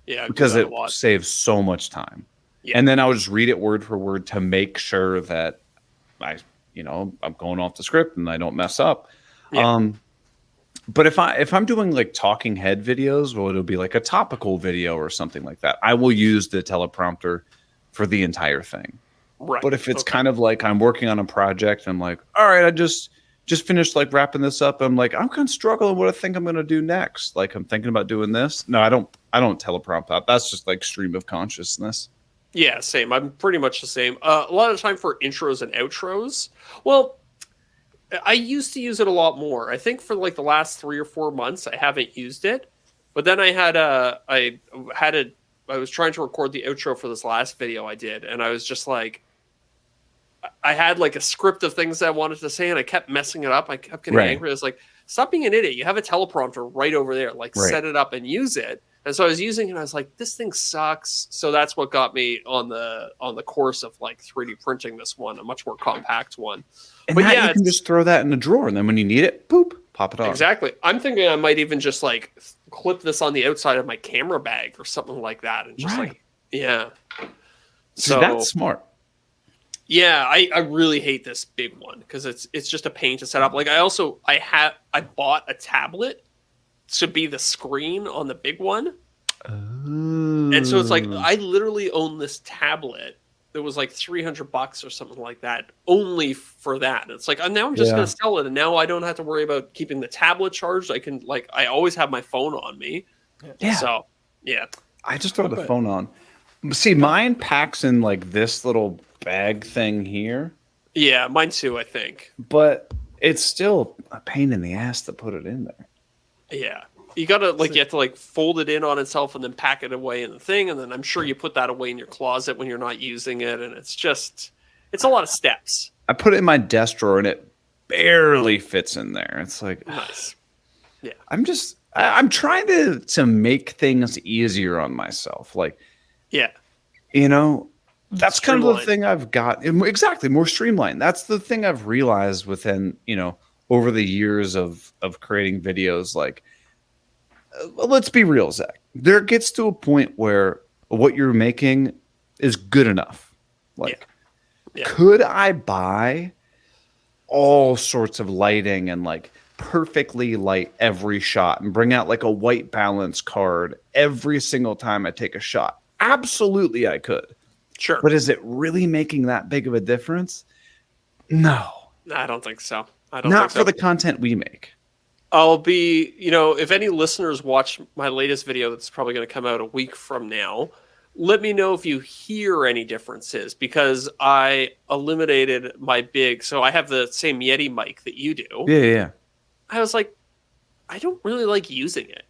Speaker 3: Yeah,
Speaker 1: because it saves so much time. Yeah. And then I'll just read it word for word to make sure that I'm going off the script and I don't mess up. Yeah. But if I'm doing like talking head videos, well, it'll be like a topical video or something like that, I will use the teleprompter for the entire thing. Right. But if it's kind of like I'm working on a project and I'm like, all right, I just finished like wrapping this up. I'm like, I'm kind of struggling what I think I'm going to do next. Like I'm thinking about doing this. No, I don't teleprompt that. That's just like stream of consciousness.
Speaker 3: Yeah, same. I'm pretty much the same. A lot of time for intros and outros. Well, I used to use it a lot more. I think for like the last 3 or 4 months, I haven't used it. But then I was trying to record the outro for this last video I did, and I was just like, I had like a script of things that I wanted to say, and I kept messing it up. I kept getting angry. I was like, stop being an idiot. You have a teleprompter right over there. Like, set it up and use it. And so I was using it, and I was like, this thing sucks. So that's what got me on the course of like 3D printing this one, a much more compact one.
Speaker 1: And you can just throw that in a drawer, and then when you need it, boop, pop it on.
Speaker 3: Exactly. I'm thinking I might even just like clip this on the outside of my camera bag or something like that, and just So
Speaker 1: that's smart.
Speaker 3: Yeah, I really hate this big one because it's just a pain to set up. Like I bought a tablet to be the screen on the big one. And so it's like I literally own this tablet that was like $300 or something like that, only for that. And it's like now I'm just
Speaker 1: Yeah.
Speaker 3: gonna sell it, and now I don't have to worry about keeping the tablet charged. I always have my phone on me.
Speaker 1: Yeah.
Speaker 3: So yeah.
Speaker 1: I just throw the
Speaker 4: But-
Speaker 1: phone on. See, mine packs in like this little bag thing here,
Speaker 3: Yeah, mine too, I think.
Speaker 1: but it's still a pain in the ass to put it in there.
Speaker 3: Yeah. You gotta you have to like fold it in on itself and then pack it away in the thing, and then I'm sure you put that away in your closet when you're not using it, and it's a lot of steps.
Speaker 1: I put it in my desk drawer and it barely fits in there. It's like
Speaker 3: Nice.
Speaker 1: I'm trying to make things easier on myself. Like,
Speaker 3: Yeah.
Speaker 1: you know, that's kind of the
Speaker 3: Streamlined.
Speaker 1: thing I've got. Exactly, more streamlined. That's the thing I've realized within, over the years of creating videos. Like, let's be real, Zach. There gets to a point where what you're making is good enough. Like,
Speaker 3: Yeah.
Speaker 1: could I buy all sorts of lighting and like perfectly light every shot and bring out like a white balance card every single time I take a shot? Absolutely, I could.
Speaker 3: Sure.
Speaker 1: But is it really making that big of a difference? No.
Speaker 3: I don't think so. I don't
Speaker 1: Not
Speaker 3: think so.
Speaker 1: for the content we make.
Speaker 3: I'll be, if any listeners watch my latest video that's probably going to come out a week from now, let me know if you hear any differences, because I eliminated my big, so I have the same Yeti mic that you do.
Speaker 1: Yeah.
Speaker 3: I was like, I don't really like using it.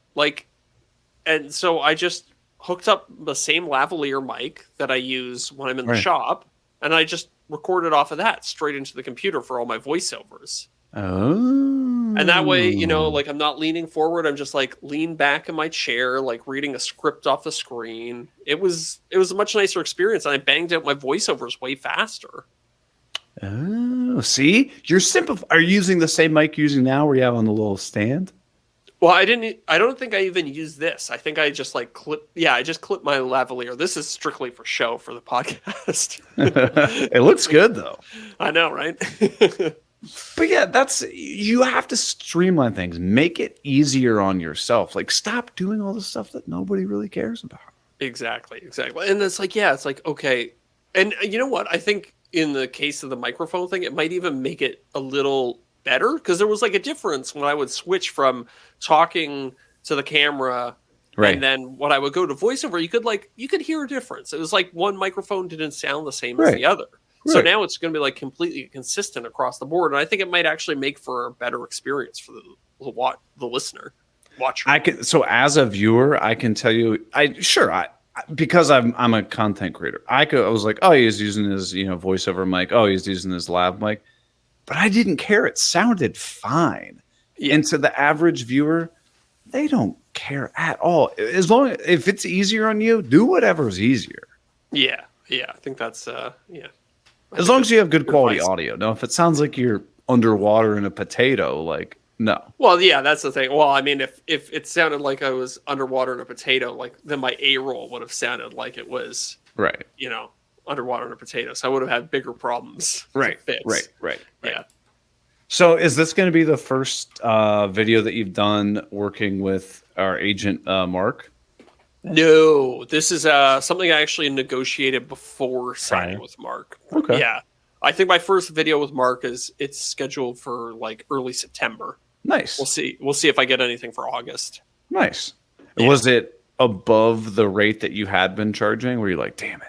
Speaker 3: And so I just hooked up the same lavalier mic that I use when I'm in the
Speaker 1: Right.
Speaker 3: shop, and I just recorded off of that straight into the computer for all my voiceovers.
Speaker 1: Oh.
Speaker 3: And that way, I'm not leaning forward. I'm just like lean back in my chair, like reading a script off the screen. It was a much nicer experience, and I banged out my voiceovers way faster.
Speaker 1: Oh, see? You're Are you using the same mic you're using now where you have on the little stand?
Speaker 3: Well, I don't think I even used this. I think I just I just clipped my lavalier. This is strictly for show for the podcast.
Speaker 1: It looks good though.
Speaker 3: I know, right?
Speaker 1: But yeah, you have to streamline things, make it easier on yourself. Like, stop doing all the stuff that nobody really cares about.
Speaker 3: Exactly. And it's like, okay. And you know what? I think in the case of the microphone thing, it might even make it a little better, because there was like a difference when I would switch from talking to the camera,
Speaker 1: Right.
Speaker 3: and then when I would go to voiceover, you could hear a difference. It was like one microphone didn't sound the same as
Speaker 1: Right.
Speaker 3: the other. So
Speaker 1: Right.
Speaker 3: now it's going to be like completely consistent across the board, and I think it might actually make for a better experience for the listener, watcher.
Speaker 1: So as a viewer, I can tell you, because I'm a content creator, I was like, oh, he's using his voiceover mic. Oh, he's using his lav mic, but I didn't care. It sounded fine.
Speaker 3: Yeah.
Speaker 1: And to the average viewer, they don't care at all. If it's easier on you, do whatever's easier.
Speaker 3: Yeah, I think that's
Speaker 1: As long as you have good quality
Speaker 3: advice.
Speaker 1: audio. Now, if it sounds like you're underwater in a potato, like, no.
Speaker 3: Well, yeah, that's the thing. Well, I mean, if it sounded like I was underwater in a potato, then my A roll would have sounded like it was,
Speaker 1: Right.
Speaker 3: underwater in a potato. So I would have had bigger problems. to fix.
Speaker 1: Right.
Speaker 3: Yeah.
Speaker 1: So is this going to be the first video that you've done working with our agent, Mark?
Speaker 3: No, this is something I actually negotiated before signing
Speaker 1: Right.
Speaker 3: with Mark.
Speaker 1: Okay.
Speaker 3: Yeah. I think my first video with Mark it's scheduled for like early September.
Speaker 1: Nice.
Speaker 3: We'll see. We'll see if I get anything for August.
Speaker 1: Nice.
Speaker 3: Yeah.
Speaker 1: Was it above the rate that you had been charging? Were you like, damn it?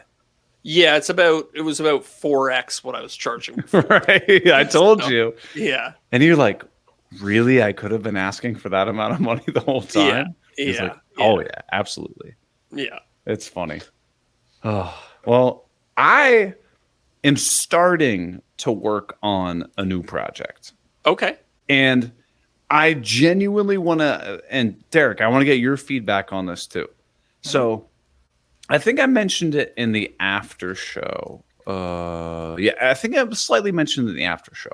Speaker 3: Yeah, it was about 4x what I was charging before.
Speaker 1: Right. I told
Speaker 3: So-
Speaker 1: you.
Speaker 3: Yeah.
Speaker 1: And you're like, really? I could have been asking for that amount of money the whole time? He's
Speaker 3: Yeah.
Speaker 1: like, oh, yeah, absolutely.
Speaker 3: Yeah.
Speaker 1: It's funny. Oh, well, I am starting to work on a new project.
Speaker 3: Okay.
Speaker 1: And I genuinely want to, and Derek, I want to get your feedback on this too. So I think I mentioned it in the after show. I think I slightly mentioned it in the after show.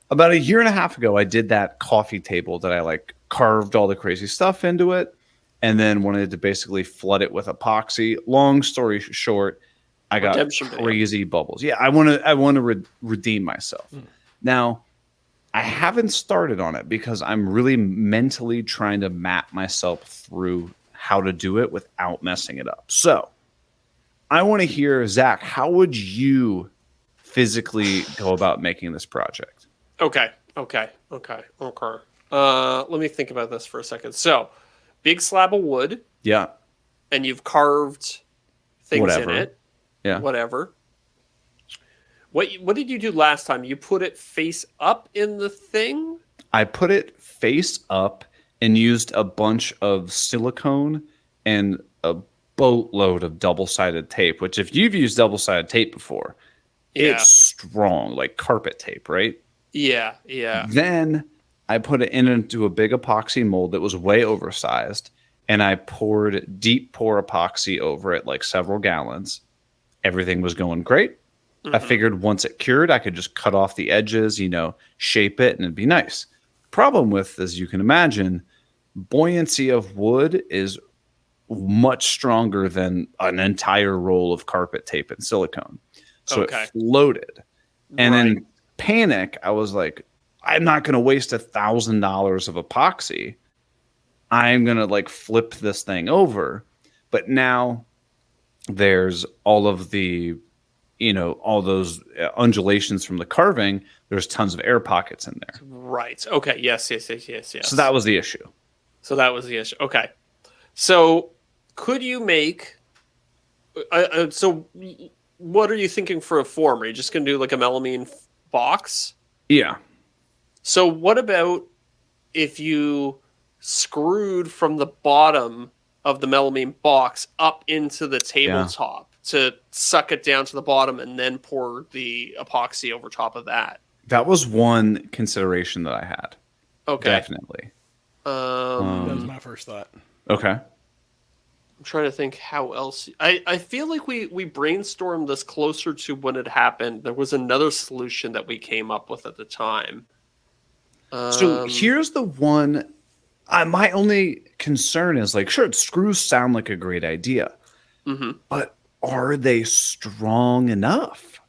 Speaker 1: About a year and a half ago, I did that coffee table that I like carved all the crazy stuff into it and then wanted to basically flood it with epoxy. Long story short, I got
Speaker 3: Redemption video.
Speaker 1: crazy bubbles. Yeah, I want to redeem myself. Now, I haven't started on it because I'm really mentally trying to map myself through how to do it without messing it up. So, I want to hear, Zach, how would you physically go about making this project?
Speaker 3: Okay. Let me think about this for a second. So, big slab of wood,
Speaker 1: Yeah.
Speaker 3: and you've carved things
Speaker 1: Whatever.
Speaker 3: in it.
Speaker 1: Yeah.
Speaker 3: Whatever. What did you do last time? You put it face up in the thing?
Speaker 1: I put it face up and used a bunch of silicone and a boatload of double-sided tape, which if you've used double-sided tape before,
Speaker 3: Yeah.
Speaker 1: it's strong, like carpet tape, right?
Speaker 3: Yeah.
Speaker 1: Then I put it into a big epoxy mold that was way oversized, and I poured deep pour epoxy over it, like several gallons. Everything was going great. I figured once it cured, I could just cut off the edges, shape it, and it'd be nice. Problem with, as you can imagine, buoyancy of wood is much stronger than an entire roll of carpet tape and silicone. So
Speaker 3: Okay.
Speaker 1: it floated. And
Speaker 3: Right.
Speaker 1: in panic, I was like, I'm not going to waste $1,000 of epoxy. I'm going to flip this thing over. But now there's all of the, all those undulations from the carving. There's tons of air pockets in there.
Speaker 3: Right. Okay. Yes.
Speaker 1: So that was the issue.
Speaker 3: So that was the issue. Okay. So could you make? So what are you thinking for a form? Are you just going to do like a melamine box?
Speaker 1: Yeah.
Speaker 3: So what about if you screwed from the bottom of the melamine box up into the tabletop to suck it down to the bottom and then pour the epoxy over top of that?
Speaker 1: That was one consideration that I had.
Speaker 3: Okay.
Speaker 1: Definitely.
Speaker 4: That was my first thought.
Speaker 1: Okay.
Speaker 3: I'm trying to think how else. I feel like we brainstormed this closer to when it happened. There was another solution that we came up with at the time.
Speaker 1: So here's the one. My only concern is sure, screws sound like a great idea, but are they strong enough?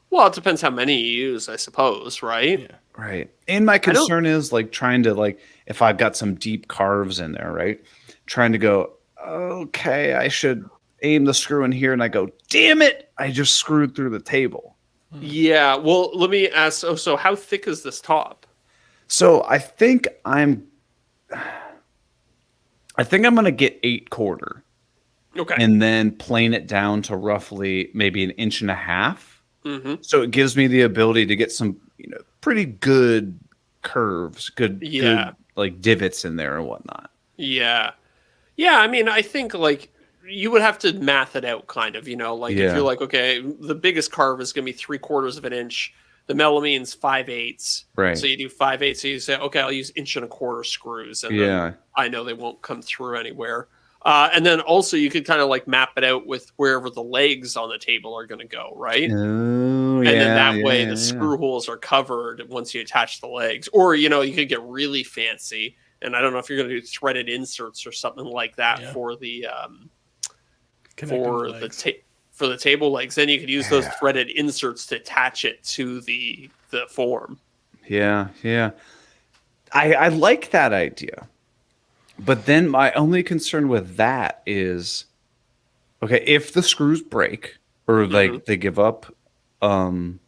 Speaker 3: Well, it depends how many you use, I suppose, right?
Speaker 4: Yeah.
Speaker 1: Right. And my concern is trying to if I've got some deep carves in there, right? Trying to go, okay, I should aim the screw in here, and I go, damn it, I just screwed through the table.
Speaker 3: Yeah. Well, let me ask. So how thick is this top?
Speaker 1: So I think I'm going to get 8/4
Speaker 3: Okay.
Speaker 1: and then plane it down to roughly maybe 1.5 inches.
Speaker 3: Mm-hmm.
Speaker 1: So it gives me the ability to get some, pretty good curves, good divots in there and whatnot.
Speaker 3: Yeah. Yeah. I mean, I think you would have to math it out kind of, if you're okay, the biggest carve is going to be 3/4 of an inch. The melamine's 5/8.
Speaker 1: Right.
Speaker 3: So you do 5/8. So you say, okay, I'll use 1.25 inch screws. And then I know they won't come through anywhere. And then also you could kind of map it out with wherever the legs on the table are going to go, right?
Speaker 1: Oh,
Speaker 3: And then that way the screw holes are covered once you attach the legs. Or, you could get really fancy. And I don't know if you're going to do threaded inserts or something like that for the for the table legs. Then you could use those threaded inserts to attach it to the form.
Speaker 1: Yeah. I like that idea. But then my only concern with that is, okay, if the screws break or they give up holding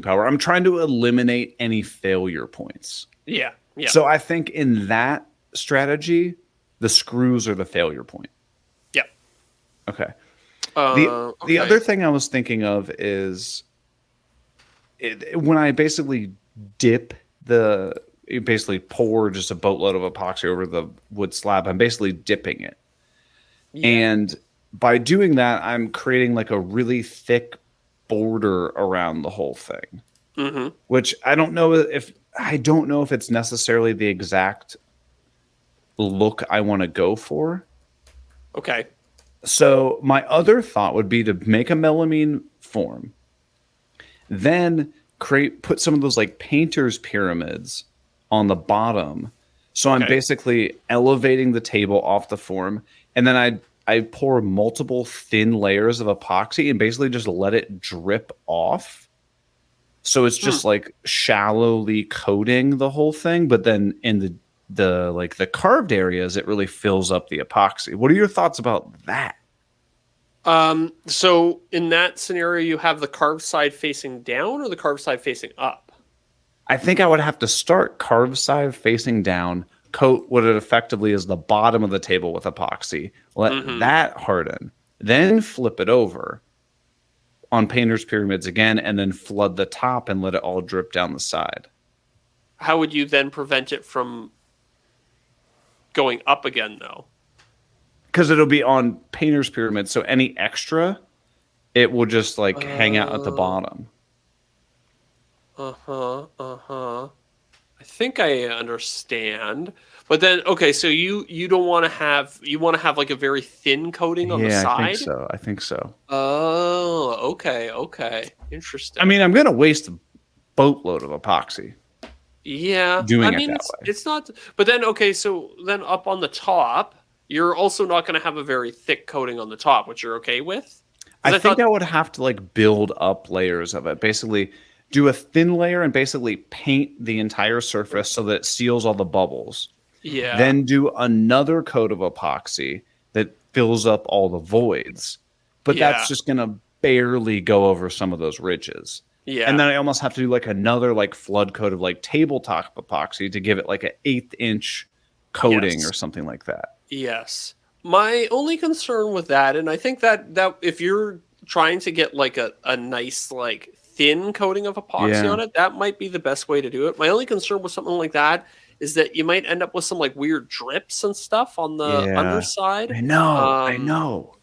Speaker 1: power, I'm trying to eliminate any failure points.
Speaker 3: Yeah.
Speaker 1: So I think in that strategy, the screws are the failure point.
Speaker 3: Yeah.
Speaker 1: Okay. The other thing I was thinking of is when I basically basically pour just a boatload of epoxy over the wood slab, I'm basically dipping it. Yeah. And by doing that, I'm creating a really thick border around the whole thing, which I don't know if it's necessarily the exact look I want to go for.
Speaker 3: Okay.
Speaker 1: So my other thought would be to make a melamine form, then put some of those painter's pyramids on the bottom. So I'm basically elevating the table off the form, and then I pour multiple thin layers of epoxy and basically just let it drip off. So it's just like shallowly coating the whole thing, but then in the like the carved areas, it really fills up the epoxy. What are your thoughts about that?
Speaker 3: So in that scenario, you have the carved side facing down or the carved side facing up?
Speaker 1: I think I would have to start carved side facing down, coat what it effectively is the bottom of the table with epoxy, let that harden, then flip it over on painter's pyramids again, and then flood the top and let it all drip down the side.
Speaker 3: How would you then prevent it from going up again, though?
Speaker 1: Because it'll be on painter's pyramid, so any extra, it will just like hang out at the bottom.
Speaker 3: I think I understand. But then, okay, so you don't want to have, you want to have like a very thin coating on the side?
Speaker 1: I think so.
Speaker 3: Oh, okay. Interesting.
Speaker 1: I mean, I'm going to waste a boatload of epoxy.
Speaker 3: Yeah.
Speaker 1: Doing
Speaker 3: I mean,
Speaker 1: it that way.
Speaker 3: it's not, but then, okay, so then up on the top, you're also not going to have a very thick coating on the top, which you're okay with?
Speaker 1: I think I would have to like build up layers of it. Basically, do a thin layer and basically paint the entire surface so that it seals all the bubbles.
Speaker 3: Yeah.
Speaker 1: Then do another coat of epoxy that fills up all the voids. But that's just going to barely go over some of those ridges.
Speaker 3: Yeah.
Speaker 1: And then I almost have to do like another like flood coat of like tabletop epoxy to give it like an 1/8 inch coating or something like that.
Speaker 3: Yes. My only concern with that, and I think that if you're trying to get like a nice like thin coating of epoxy on it, that might be the best way to do it. My only concern with something like that is that you might end up with some like weird drips and stuff on the underside.
Speaker 1: I know.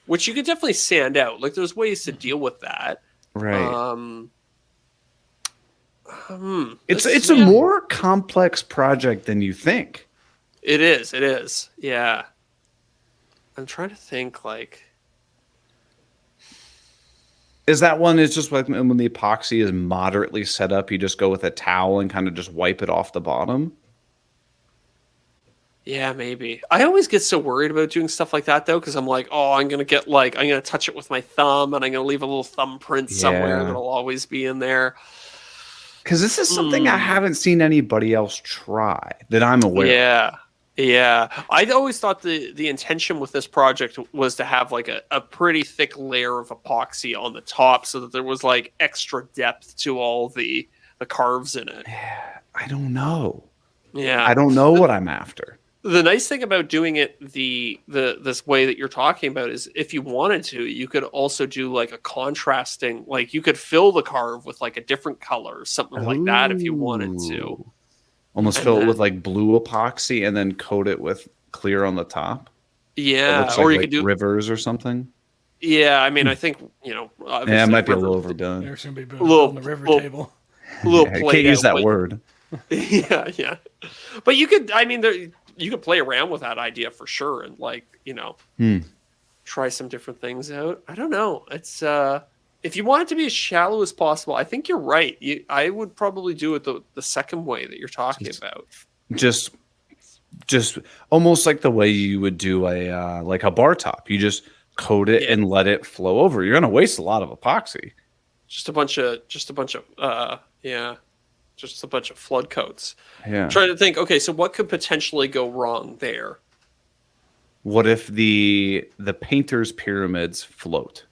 Speaker 3: Which you could definitely sand out. Like there's ways to deal with that.
Speaker 1: Right. It's a more complex project than you think.
Speaker 3: It is. Yeah. I'm trying to think like,
Speaker 1: is that one is just like when the epoxy is moderately set up, you just go with a towel and kind of just wipe it off the bottom?
Speaker 3: yeah, maybe. I always get so worried about doing stuff like that though, because I'm like, oh, I'm gonna touch it with my thumb, and I'm gonna leave a little thumbprint somewhere that'll always be in there.
Speaker 1: Because this is something I haven't seen anybody else try that I'm aware of.
Speaker 3: Yeah. I always thought the intention with this project was to have like a pretty thick layer of epoxy on the top so that there was like extra depth to all the carves in it.
Speaker 1: I don't know.
Speaker 3: Yeah.
Speaker 1: I don't know what I'm after.
Speaker 3: The nice thing about doing it this way that you're talking about is if you wanted to, you could also do like a contrasting, like you could fill the carve with like a different color or something like that if you wanted to.
Speaker 1: Almost fill it with like blue epoxy and then coat it with clear on the top.
Speaker 3: Yeah,
Speaker 1: or
Speaker 3: you
Speaker 1: like
Speaker 3: could do
Speaker 1: rivers or something.
Speaker 3: Yeah, I mean, I think
Speaker 1: Yeah, it might be a little overdone.
Speaker 4: There's going to be
Speaker 3: Little-
Speaker 4: on the river
Speaker 3: little-
Speaker 4: table.
Speaker 3: a little
Speaker 1: I
Speaker 3: played
Speaker 1: can't use
Speaker 3: out,
Speaker 1: that
Speaker 3: but-
Speaker 1: word.
Speaker 3: Yeah. But you could, I mean, you could play around with that idea for sure, and like try some different things out. I don't know. It's if you want it to be as shallow as possible, I think you're right. I would probably do it the second way that you're talking about.
Speaker 1: Just almost like the way you would do a like a bar top. You just coat it and let it flow over. You're gonna waste a lot of epoxy.
Speaker 3: Just a bunch of flood coats.
Speaker 1: Yeah.
Speaker 3: I'm trying to think. Okay, so what could potentially go wrong there?
Speaker 1: What if the painter's pyramids float?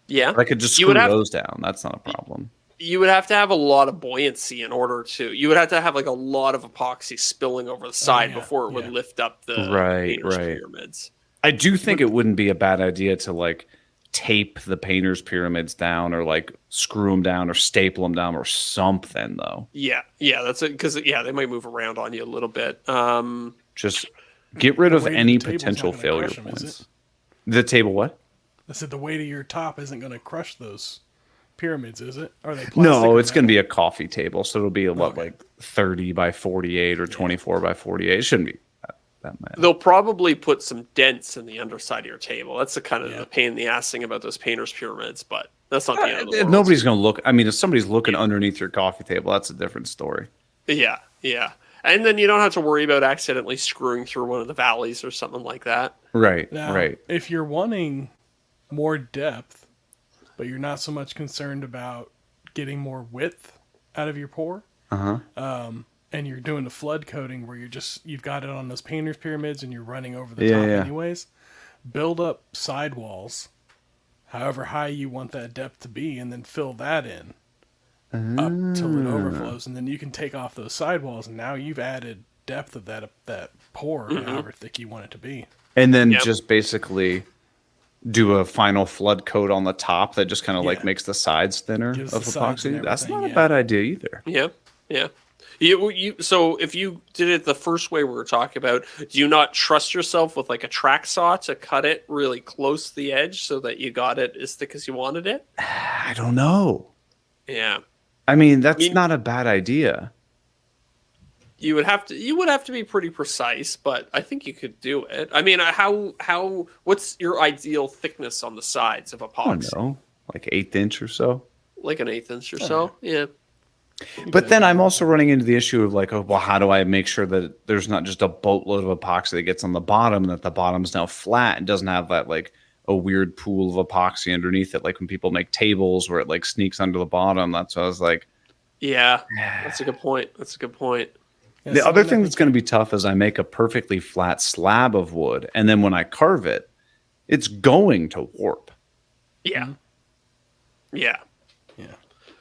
Speaker 3: Yeah,
Speaker 1: I could just screw those down. That's not a problem.
Speaker 3: You would have to have a lot of buoyancy in order to. You would have to have like a lot of epoxy spilling over the side before it would lift up the painter's pyramids.
Speaker 1: I do think it wouldn't be a bad idea to like tape the painter's pyramids down or like screw them down or staple them down or something though.
Speaker 3: Yeah, that's it. Because they might move around on you a little bit.
Speaker 1: Just get rid of
Speaker 4: weight of
Speaker 1: any
Speaker 4: the table's
Speaker 1: potential
Speaker 4: not gonna
Speaker 1: failure
Speaker 4: crush 'em, is
Speaker 1: points.
Speaker 4: it?
Speaker 1: The table what?
Speaker 4: I said the weight of your top isn't going to crush those pyramids, is it? Are they plastic
Speaker 1: No,
Speaker 4: or
Speaker 1: it's going to
Speaker 4: metal?
Speaker 1: be a coffee table, so it'll be like 30 by 48 or 24 by 48. It shouldn't be that bad.
Speaker 3: They'll probably put some dents in the underside of your table. That's the kind of the pain in the ass thing about those painter's pyramids, but that's not the end of the world.
Speaker 1: Nobody's going to look. I mean, if somebody's looking underneath your coffee table, that's a different story.
Speaker 3: Yeah. And then you don't have to worry about accidentally screwing through one of the valleys or something like that.
Speaker 1: Right,
Speaker 4: Now,
Speaker 1: right.
Speaker 4: if you're wanting more depth, but you're not so much concerned about getting more width out of your pour,
Speaker 1: Uh-huh.
Speaker 4: and you're doing the flood coating where you've got it on those painter's pyramids and you're running over the
Speaker 1: Yeah,
Speaker 4: top
Speaker 1: yeah.
Speaker 4: anyways, build up sidewalls, however high you want that depth to be, and then fill that in up till it overflows, and then you can take off those sidewalls, and now you've added depth of that pour, however thick you want it to be.
Speaker 1: And then
Speaker 3: Yep.
Speaker 1: just basically do a final flood coat on the top that just kind of like
Speaker 4: Yeah.
Speaker 1: makes the sides thinner
Speaker 4: Gives
Speaker 1: of
Speaker 4: the sides and
Speaker 1: epoxy. That's
Speaker 4: everything,
Speaker 1: not a
Speaker 4: yeah.
Speaker 1: bad idea either.
Speaker 3: Yeah, yeah. So if you did it the first way we were talking about, do you not trust yourself with like a track saw to cut it really close to the edge so that you got it as thick as you wanted it?
Speaker 1: I don't know.
Speaker 3: Yeah.
Speaker 1: I mean, that's
Speaker 3: mean-
Speaker 1: not a bad idea.
Speaker 3: You would have to be pretty precise, but I think you could do it. I mean, what's your ideal thickness on the sides of
Speaker 1: I don't
Speaker 3: epoxy?
Speaker 1: know. Like 1/8 inch or so.
Speaker 3: Like an 1/8 inch or so? Yeah.
Speaker 1: But then I'm also running into the issue of like, oh, well, how do I make sure that there's not just a boatload of epoxy that gets on the bottom and that the bottom's now flat and doesn't have that like a weird pool of epoxy underneath it, like when people make tables where it like sneaks under the bottom. That's what I was like.
Speaker 3: Yeah. That's a good point.
Speaker 4: Yeah,
Speaker 1: The other
Speaker 4: something
Speaker 1: thing
Speaker 4: I
Speaker 1: that's going to be tough is I make a perfectly flat slab of wood, and then when I carve it, it's going to warp.
Speaker 3: Yeah. Yeah.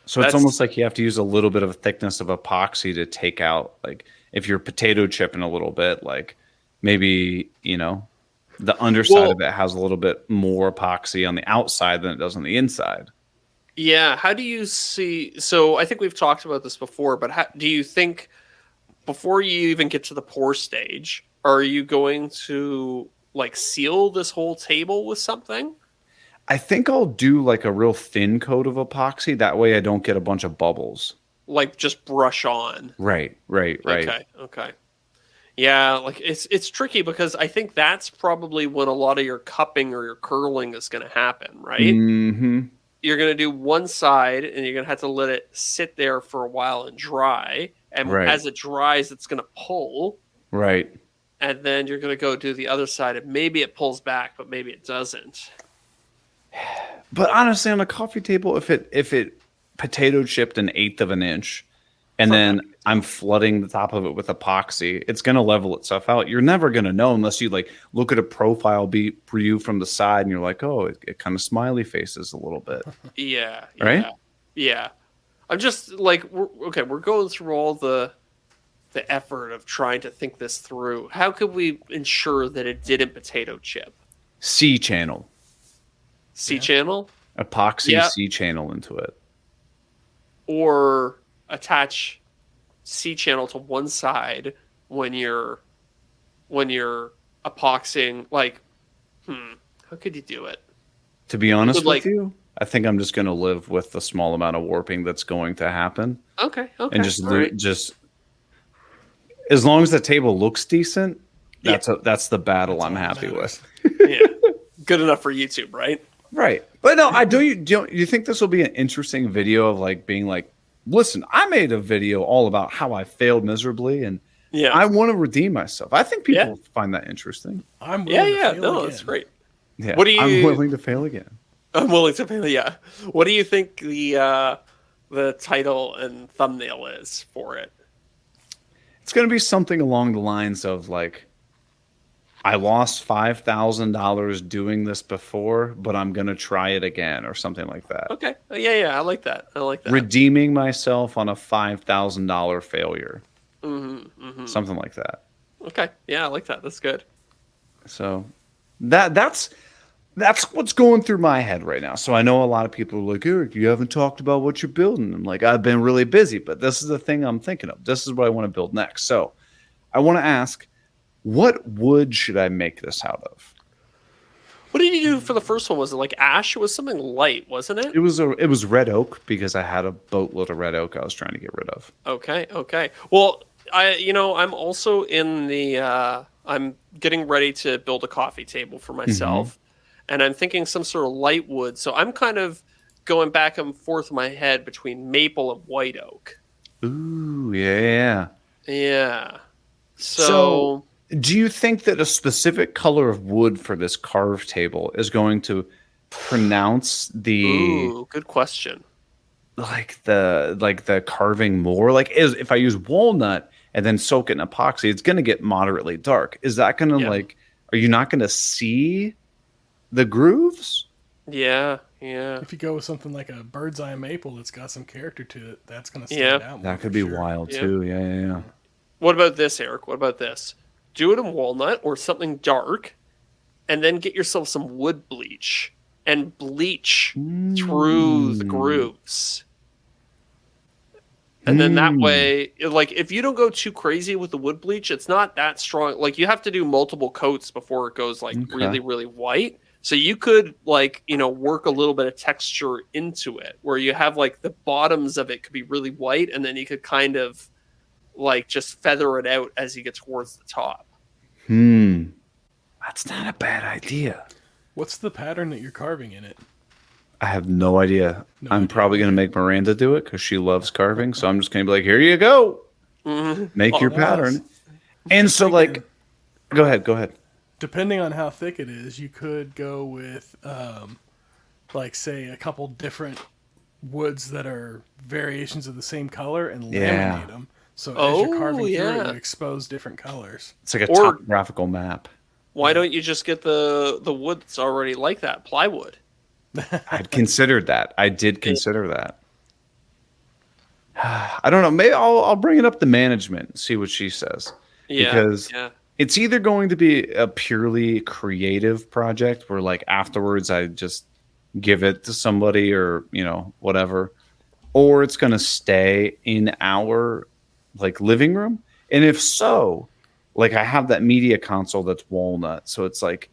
Speaker 1: So it's
Speaker 3: That's-
Speaker 1: almost like you have to use a little bit of thickness of epoxy to take out, like if you're potato chipping a little bit, like maybe, the underside
Speaker 3: Well-
Speaker 1: of it has a little bit more epoxy on the outside than it does on the inside.
Speaker 3: Yeah. How do you see? So I think we've talked about this before, but how do you think before you even get to the pour stage, are you going to like seal this whole table with something?
Speaker 1: I think I'll do like a real thin coat of epoxy. That way I don't get a bunch of bubbles.
Speaker 3: Like just brush on.
Speaker 1: Right.
Speaker 3: Okay. Yeah, like it's tricky because I think that's probably when a lot of your cupping or your curling is going to happen, right?
Speaker 1: Mm-hmm.
Speaker 3: You're going to do one side and you're going to have to let it sit there for a while and dry. And
Speaker 1: Right.
Speaker 3: as it dries, it's going to pull.
Speaker 1: Right.
Speaker 3: And then you're going to go do the other side and maybe it pulls back, but maybe it doesn't.
Speaker 1: But honestly, on a coffee table, if it potato chipped 1/8 of an inch, and then I'm flooding the top of it with epoxy, it's gonna level itself out. You're never gonna know unless you like look at a profile view from the side, and you're like, oh, it kind of smiley faces a little bit.
Speaker 3: Yeah.
Speaker 1: Right?
Speaker 3: Yeah. I'm just like, we're going through all the effort of trying to think this through. How could we ensure that it didn't potato chip?
Speaker 1: C channel,
Speaker 3: C channel?
Speaker 1: epoxy
Speaker 3: Yeah.
Speaker 1: C channel into it.
Speaker 3: Or attach C channel to one side when you're epoxying. Like, how could you do it?
Speaker 1: To be honest
Speaker 3: Would, like-
Speaker 1: with you, I think I'm just gonna live with the small amount of warping that's going to happen,
Speaker 3: Okay,
Speaker 1: and just
Speaker 3: all right.
Speaker 1: just as long as the table looks decent, that's the battle I'm
Speaker 4: all that
Speaker 1: happy
Speaker 4: matters.
Speaker 1: with.
Speaker 3: Yeah, good enough for YouTube, right?
Speaker 1: Right. But no, you think this will be an interesting video of like being like, listen, I made a video all about how I failed miserably and
Speaker 3: Yeah,
Speaker 1: I want to redeem myself. I think people
Speaker 3: Yeah.
Speaker 1: find that interesting.
Speaker 4: I'm willing to fail
Speaker 3: No,
Speaker 4: again.
Speaker 3: that's great.
Speaker 1: Yeah.
Speaker 3: What do you-
Speaker 1: I'm willing to fail again.
Speaker 3: I'm willing to pay. Yeah. What do you think the title and thumbnail is for it?
Speaker 1: It's going to be something along the lines of like, I lost $5,000 doing this before, but I'm going to try it again or something like that.
Speaker 3: Okay. Yeah. I like that.
Speaker 1: Redeeming myself on a $5,000 failure. Something like that.
Speaker 3: Okay. Yeah, I like that. That's good.
Speaker 1: So that's what's going through my head right now. So I know a lot of people are like, Eric, you haven't talked about what you're building. I'm like, I've been really busy, but this is the thing I'm thinking of. This is what I want to build next. So I want to ask, what wood should I make this out of?
Speaker 3: What did you do for the first one? Was it like ash? It was something light, wasn't it?
Speaker 1: It was red oak because I had a boatload of red oak I was trying to get rid of.
Speaker 3: Okay. Well, I'm also in the I'm getting ready to build a coffee table for myself, and I'm thinking some sort of light wood. So I'm kind of going back and forth in my head between maple and white oak.
Speaker 1: Ooh, yeah.
Speaker 3: Yeah. So
Speaker 1: Do you think that a specific color of wood for this carved table is going to pronounce the
Speaker 3: Ooh, good question.
Speaker 1: the carving more? Like, if I use walnut and then soak it in epoxy, it's going to get moderately dark. Is that going to
Speaker 3: Yeah.
Speaker 1: are you not going to see the grooves?
Speaker 3: Yeah, yeah.
Speaker 4: If you go with something like a bird's eye maple that's got some character to it, that's going to
Speaker 3: Yeah.
Speaker 4: stand out more.
Speaker 1: That could
Speaker 4: for
Speaker 1: be
Speaker 4: sure.
Speaker 1: wild
Speaker 3: Yeah.
Speaker 1: too. Yeah.
Speaker 3: What about this, Eric? What about this? Do it in walnut or something dark, and then get yourself some wood bleach and bleach through the grooves. And then that way, like, if you don't go too crazy with the wood bleach, it's not that strong. Like, you have to do multiple coats before it goes, like,
Speaker 1: Okay.
Speaker 3: really, really white. So you could, like, work a little bit of texture into it, where you have, like, the bottoms of it could be really white, and then you could kind of, like, just feather it out as you get towards the top.
Speaker 1: That's not a bad idea.
Speaker 4: What's the pattern that you're carving in it?
Speaker 1: I have no idea.
Speaker 4: No
Speaker 1: I'm
Speaker 4: idea.
Speaker 1: probably going to make Miranda do it because she loves carving. So I'm just going to be like, here you go. Make your
Speaker 3: Oh,
Speaker 1: pattern. And so, like, go ahead.
Speaker 4: Depending on how thick it is, you could go with, like, say, a couple different woods that are variations of the same color and
Speaker 1: Yeah.
Speaker 4: laminate them. So as you're
Speaker 3: Oh,
Speaker 4: carving through
Speaker 3: yeah.
Speaker 4: it, you expose different colors.
Speaker 1: It's like a
Speaker 3: Or-
Speaker 1: topographical map.
Speaker 3: Why don't you just get the wood that's already like that, plywood?
Speaker 1: I'd considered that. I did consider that. I don't know. Maybe I'll bring it up to management and see what she says.
Speaker 3: Yeah,
Speaker 1: Because
Speaker 3: yeah.
Speaker 1: it's either going to be a purely creative project where, like, afterwards I just give it to somebody or, whatever, or it's going to stay in our, like, living room. And if so, like, I have that media console that's walnut. So it's like,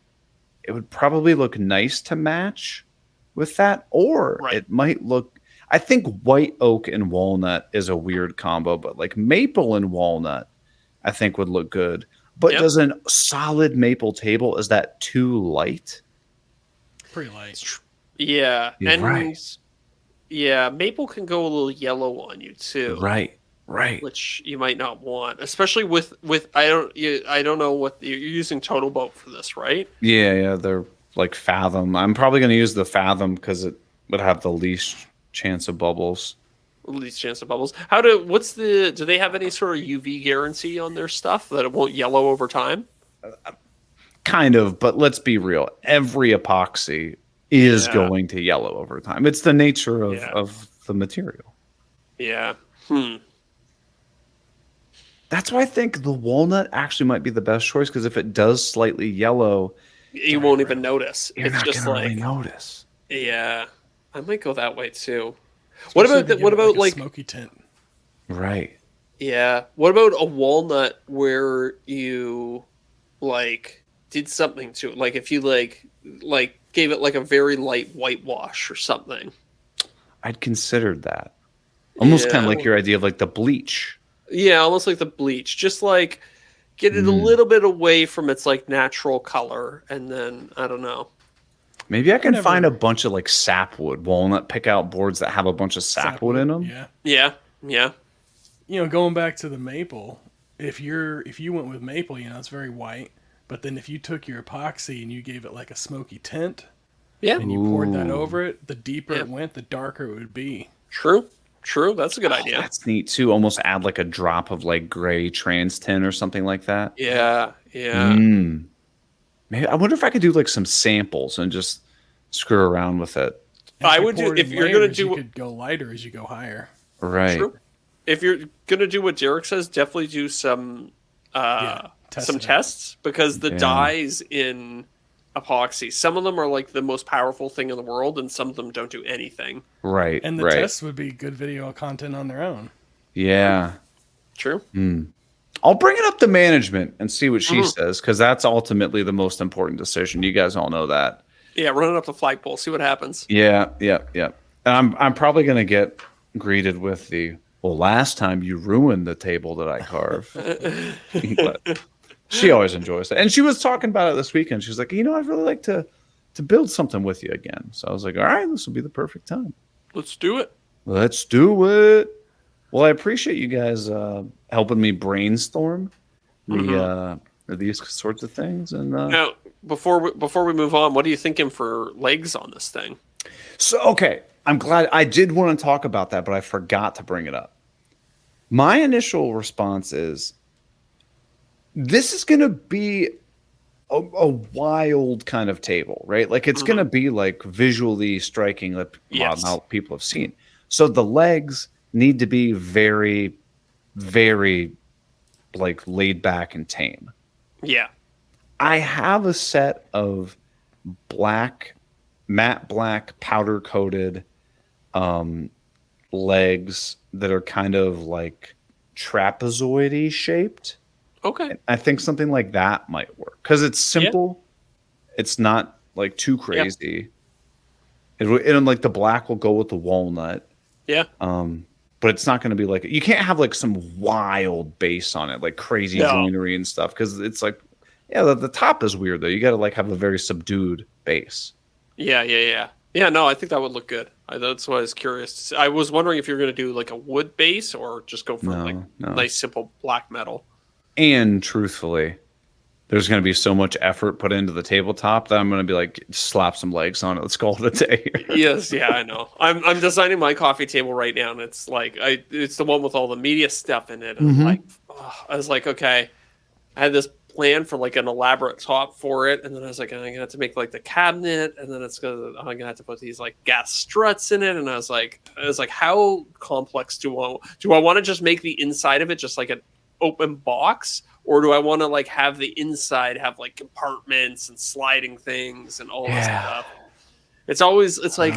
Speaker 1: it would probably look nice to match with that, or
Speaker 3: Right.
Speaker 1: it might look. I think white oak and walnut is a weird combo, but like maple and walnut, I think would look good. But
Speaker 3: Yep.
Speaker 1: does a solid maple table, is that too light?
Speaker 4: Pretty light.
Speaker 3: Yeah,
Speaker 1: You're
Speaker 3: and
Speaker 1: right.
Speaker 3: yeah, maple can go a little yellow on you too,
Speaker 1: Right.
Speaker 3: which you might not want, especially with I don't know what you're using Total Boat for this, right?
Speaker 1: Yeah. They're like Fathom. I'm probably going to use the Fathom because it would have the least chance of bubbles.
Speaker 3: Least chance of bubbles. Do they have any sort of UV guarantee on their stuff that it won't yellow over time?
Speaker 1: Kind of, but let's be real. Every epoxy is
Speaker 3: Yeah.
Speaker 1: going to yellow over time. It's the nature of,
Speaker 3: Yeah.
Speaker 1: of the material.
Speaker 3: Yeah.
Speaker 1: That's why I think the walnut actually might be the best choice, because if it does slightly yellow,
Speaker 3: You won't even notice.
Speaker 1: you're
Speaker 3: It's
Speaker 1: not
Speaker 3: just
Speaker 1: gonna
Speaker 3: like,
Speaker 1: really notice.
Speaker 3: yeah, I might go that way too.
Speaker 4: Especially
Speaker 3: What
Speaker 4: if you
Speaker 3: about
Speaker 4: give it,
Speaker 3: like
Speaker 4: a smoky tint?
Speaker 1: Right.
Speaker 3: yeah? What about a walnut where you like did something to it? Like if you like gave it like a very light whitewash or something.
Speaker 1: I'd considered that. Almost kind
Speaker 3: Yeah.
Speaker 1: of like your idea of like the bleach.
Speaker 3: Yeah, almost like the bleach. Just like get it a
Speaker 1: Mm.
Speaker 3: little bit away from its like natural color, and then I don't know.
Speaker 1: Maybe I can
Speaker 4: Whatever.
Speaker 1: find a bunch of like sapwood, walnut, pick out boards that have a bunch of sapwood in them.
Speaker 4: Yeah.
Speaker 3: Yeah.
Speaker 4: Going back to the maple, if you went with maple, it's very white. But then if you took your epoxy and you gave it like a smoky tint
Speaker 3: Yeah.
Speaker 4: and you poured that
Speaker 1: Ooh.
Speaker 4: over it, the deeper
Speaker 3: Yeah.
Speaker 4: it went, the darker it would be.
Speaker 3: True. That's a good idea.
Speaker 1: That's neat too. Almost add like a drop of like gray trans tin or something like that.
Speaker 3: Yeah.
Speaker 1: Maybe I wonder if I could do like some samples and just screw around with it.
Speaker 4: And
Speaker 3: I
Speaker 4: you
Speaker 3: would do-
Speaker 4: pour it
Speaker 3: if
Speaker 4: in
Speaker 3: you're gonna
Speaker 4: layers,
Speaker 3: do-
Speaker 4: you could go lighter as you go higher.
Speaker 1: Right.
Speaker 3: True. If you're gonna do what Derek says, definitely do some
Speaker 4: test
Speaker 3: some
Speaker 4: it out.
Speaker 3: tests, because the
Speaker 1: Yeah.
Speaker 3: dyes in epoxy, some of them are like the most powerful thing in the world, and some of them don't do anything.
Speaker 1: Right.
Speaker 4: And the
Speaker 1: right.
Speaker 4: tests would be good video content on their own.
Speaker 1: Yeah.
Speaker 3: True.
Speaker 1: I'll bring it up to management and see what she
Speaker 3: Mhm.
Speaker 1: says, because that's ultimately the most important decision. You guys all know that.
Speaker 3: Yeah, run it up the flagpole, see what happens.
Speaker 1: Yeah. And I'm probably gonna get greeted with the, well, last time you ruined the table that I carved. But she always enjoys that. And she was talking about it this weekend. She was like, I'd really like to build something with you again. So I was like, all right, this will be the perfect time.
Speaker 3: Let's do it.
Speaker 1: Let's do it. Well, I appreciate you guys helping me brainstorm the or these sorts of things. And
Speaker 3: Now, before we move on, what are you thinking for legs on this thing?
Speaker 1: so, okay, I'm glad I did want to talk about that, but I forgot to bring it up. My initial response is this is going to be a wild kind of table, right? Like it's going to be like visually striking that how people have seen. So the legs need to be very, very like laid back and tame.
Speaker 3: Yeah.
Speaker 1: I have a set of matte black powder coated legs that are kind of like trapezoidy shaped.
Speaker 3: Okay.
Speaker 1: I think something like that might work because it's simple. It's not like too crazy. And like the black will go with the walnut.
Speaker 3: Yeah.
Speaker 1: But it's not going to be like you can't have like some wild base on it, like crazy joinery and stuff, because it's like, the top is weird though. You got to like have a very subdued base.
Speaker 3: Yeah. No, I think that would look good. That's why I was curious. I was wondering if you were going to do like a wood base or just go for nice simple black metal.
Speaker 1: And truthfully, there's going to be so much effort put into the tabletop that I'm going to be like, slap some legs on it. Let's call it a day.
Speaker 3: Yes, I know. I'm designing my coffee table right now, and it's like it's the one with all the media stuff in it. And I was like, okay, I had this plan for like an elaborate top for it, and then I was like, I'm gonna have to make like the cabinet, and then I'm gonna have to put these like gas struts in it, and I was like, how complex do I want to just make the inside of it just like an open box, or do I want to like have the inside have like compartments and sliding things and all this stuff? It's like,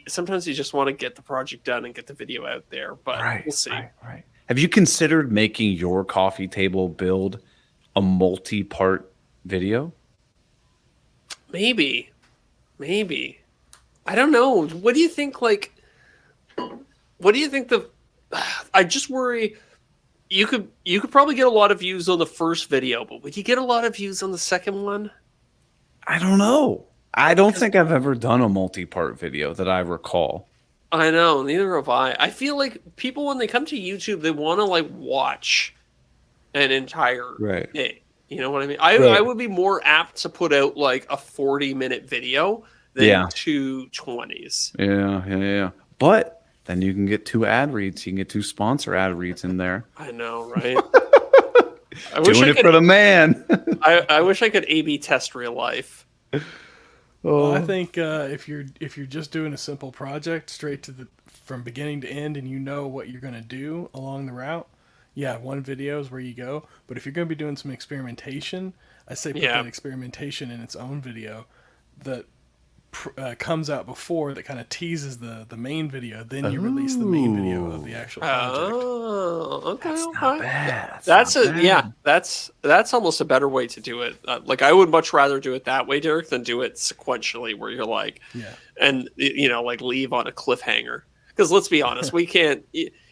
Speaker 3: sometimes you just want to get the project done and get the video out there, but we'll see.
Speaker 1: Right. Have you considered making your coffee table build a multi-part video?
Speaker 3: Maybe. I don't know. What do you think? I just worry. You could probably get a lot of views on the first video, but would you get a lot of views on the second one?
Speaker 1: I don't know. I don't think I've ever done a multi-part video that I recall.
Speaker 3: I know, neither have I. I feel like people, when they come to YouTube, they want to like watch an entire day. You know what I mean? I would be more apt to put out like a 40-minute video than two 20s.
Speaker 1: Yeah. But then you can get 2 ad reads. You can get 2 sponsor ad reads in there.
Speaker 3: I know, right?
Speaker 1: Doing it for the man.
Speaker 3: I wish I could A/B test real life.
Speaker 4: Well, I think if you're just doing a simple project straight from beginning to end, and you know what you're going to do along the route, one video is where you go. But if you're going to be doing some experimentation, I say put that experimentation in its own video that comes out before, that kind of teases the main video. Then you release the main video of the actual project.
Speaker 3: Oh, okay.
Speaker 1: That's not bad.
Speaker 3: That's almost a better way to do it. Like I would much rather do it that way, Derek, than do it sequentially, where you're like, and like leave on a cliffhanger. Because let's be honest, we can't.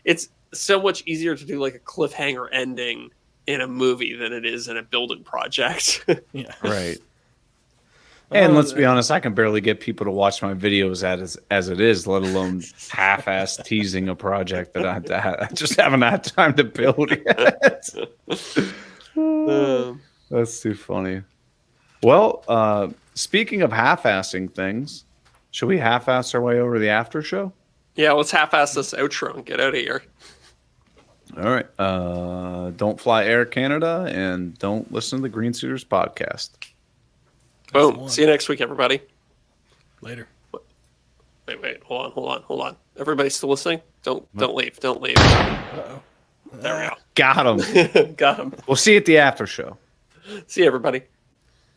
Speaker 3: It's so much easier to do like a cliffhanger ending in a movie than it is in a building project.
Speaker 1: Right. And let's be honest, I can barely get people to watch my videos as it is, let alone half-ass teasing a project that I just haven't had time to build yet. That's too funny. Well, speaking of half-assing things, should we half-ass our way over the after show?
Speaker 3: Yeah, let's half-ass this outro and get out of here.
Speaker 1: All right. Don't fly Air Canada, and don't listen to the Green Suiters podcast.
Speaker 3: Boom. See you next week, everybody.
Speaker 4: Later.
Speaker 3: Wait. Hold on. Everybody's still listening? Don't leave. Uh-oh. There we go.
Speaker 1: Got him.
Speaker 3: Got him.
Speaker 1: We'll see you at the after show.
Speaker 3: See you, everybody.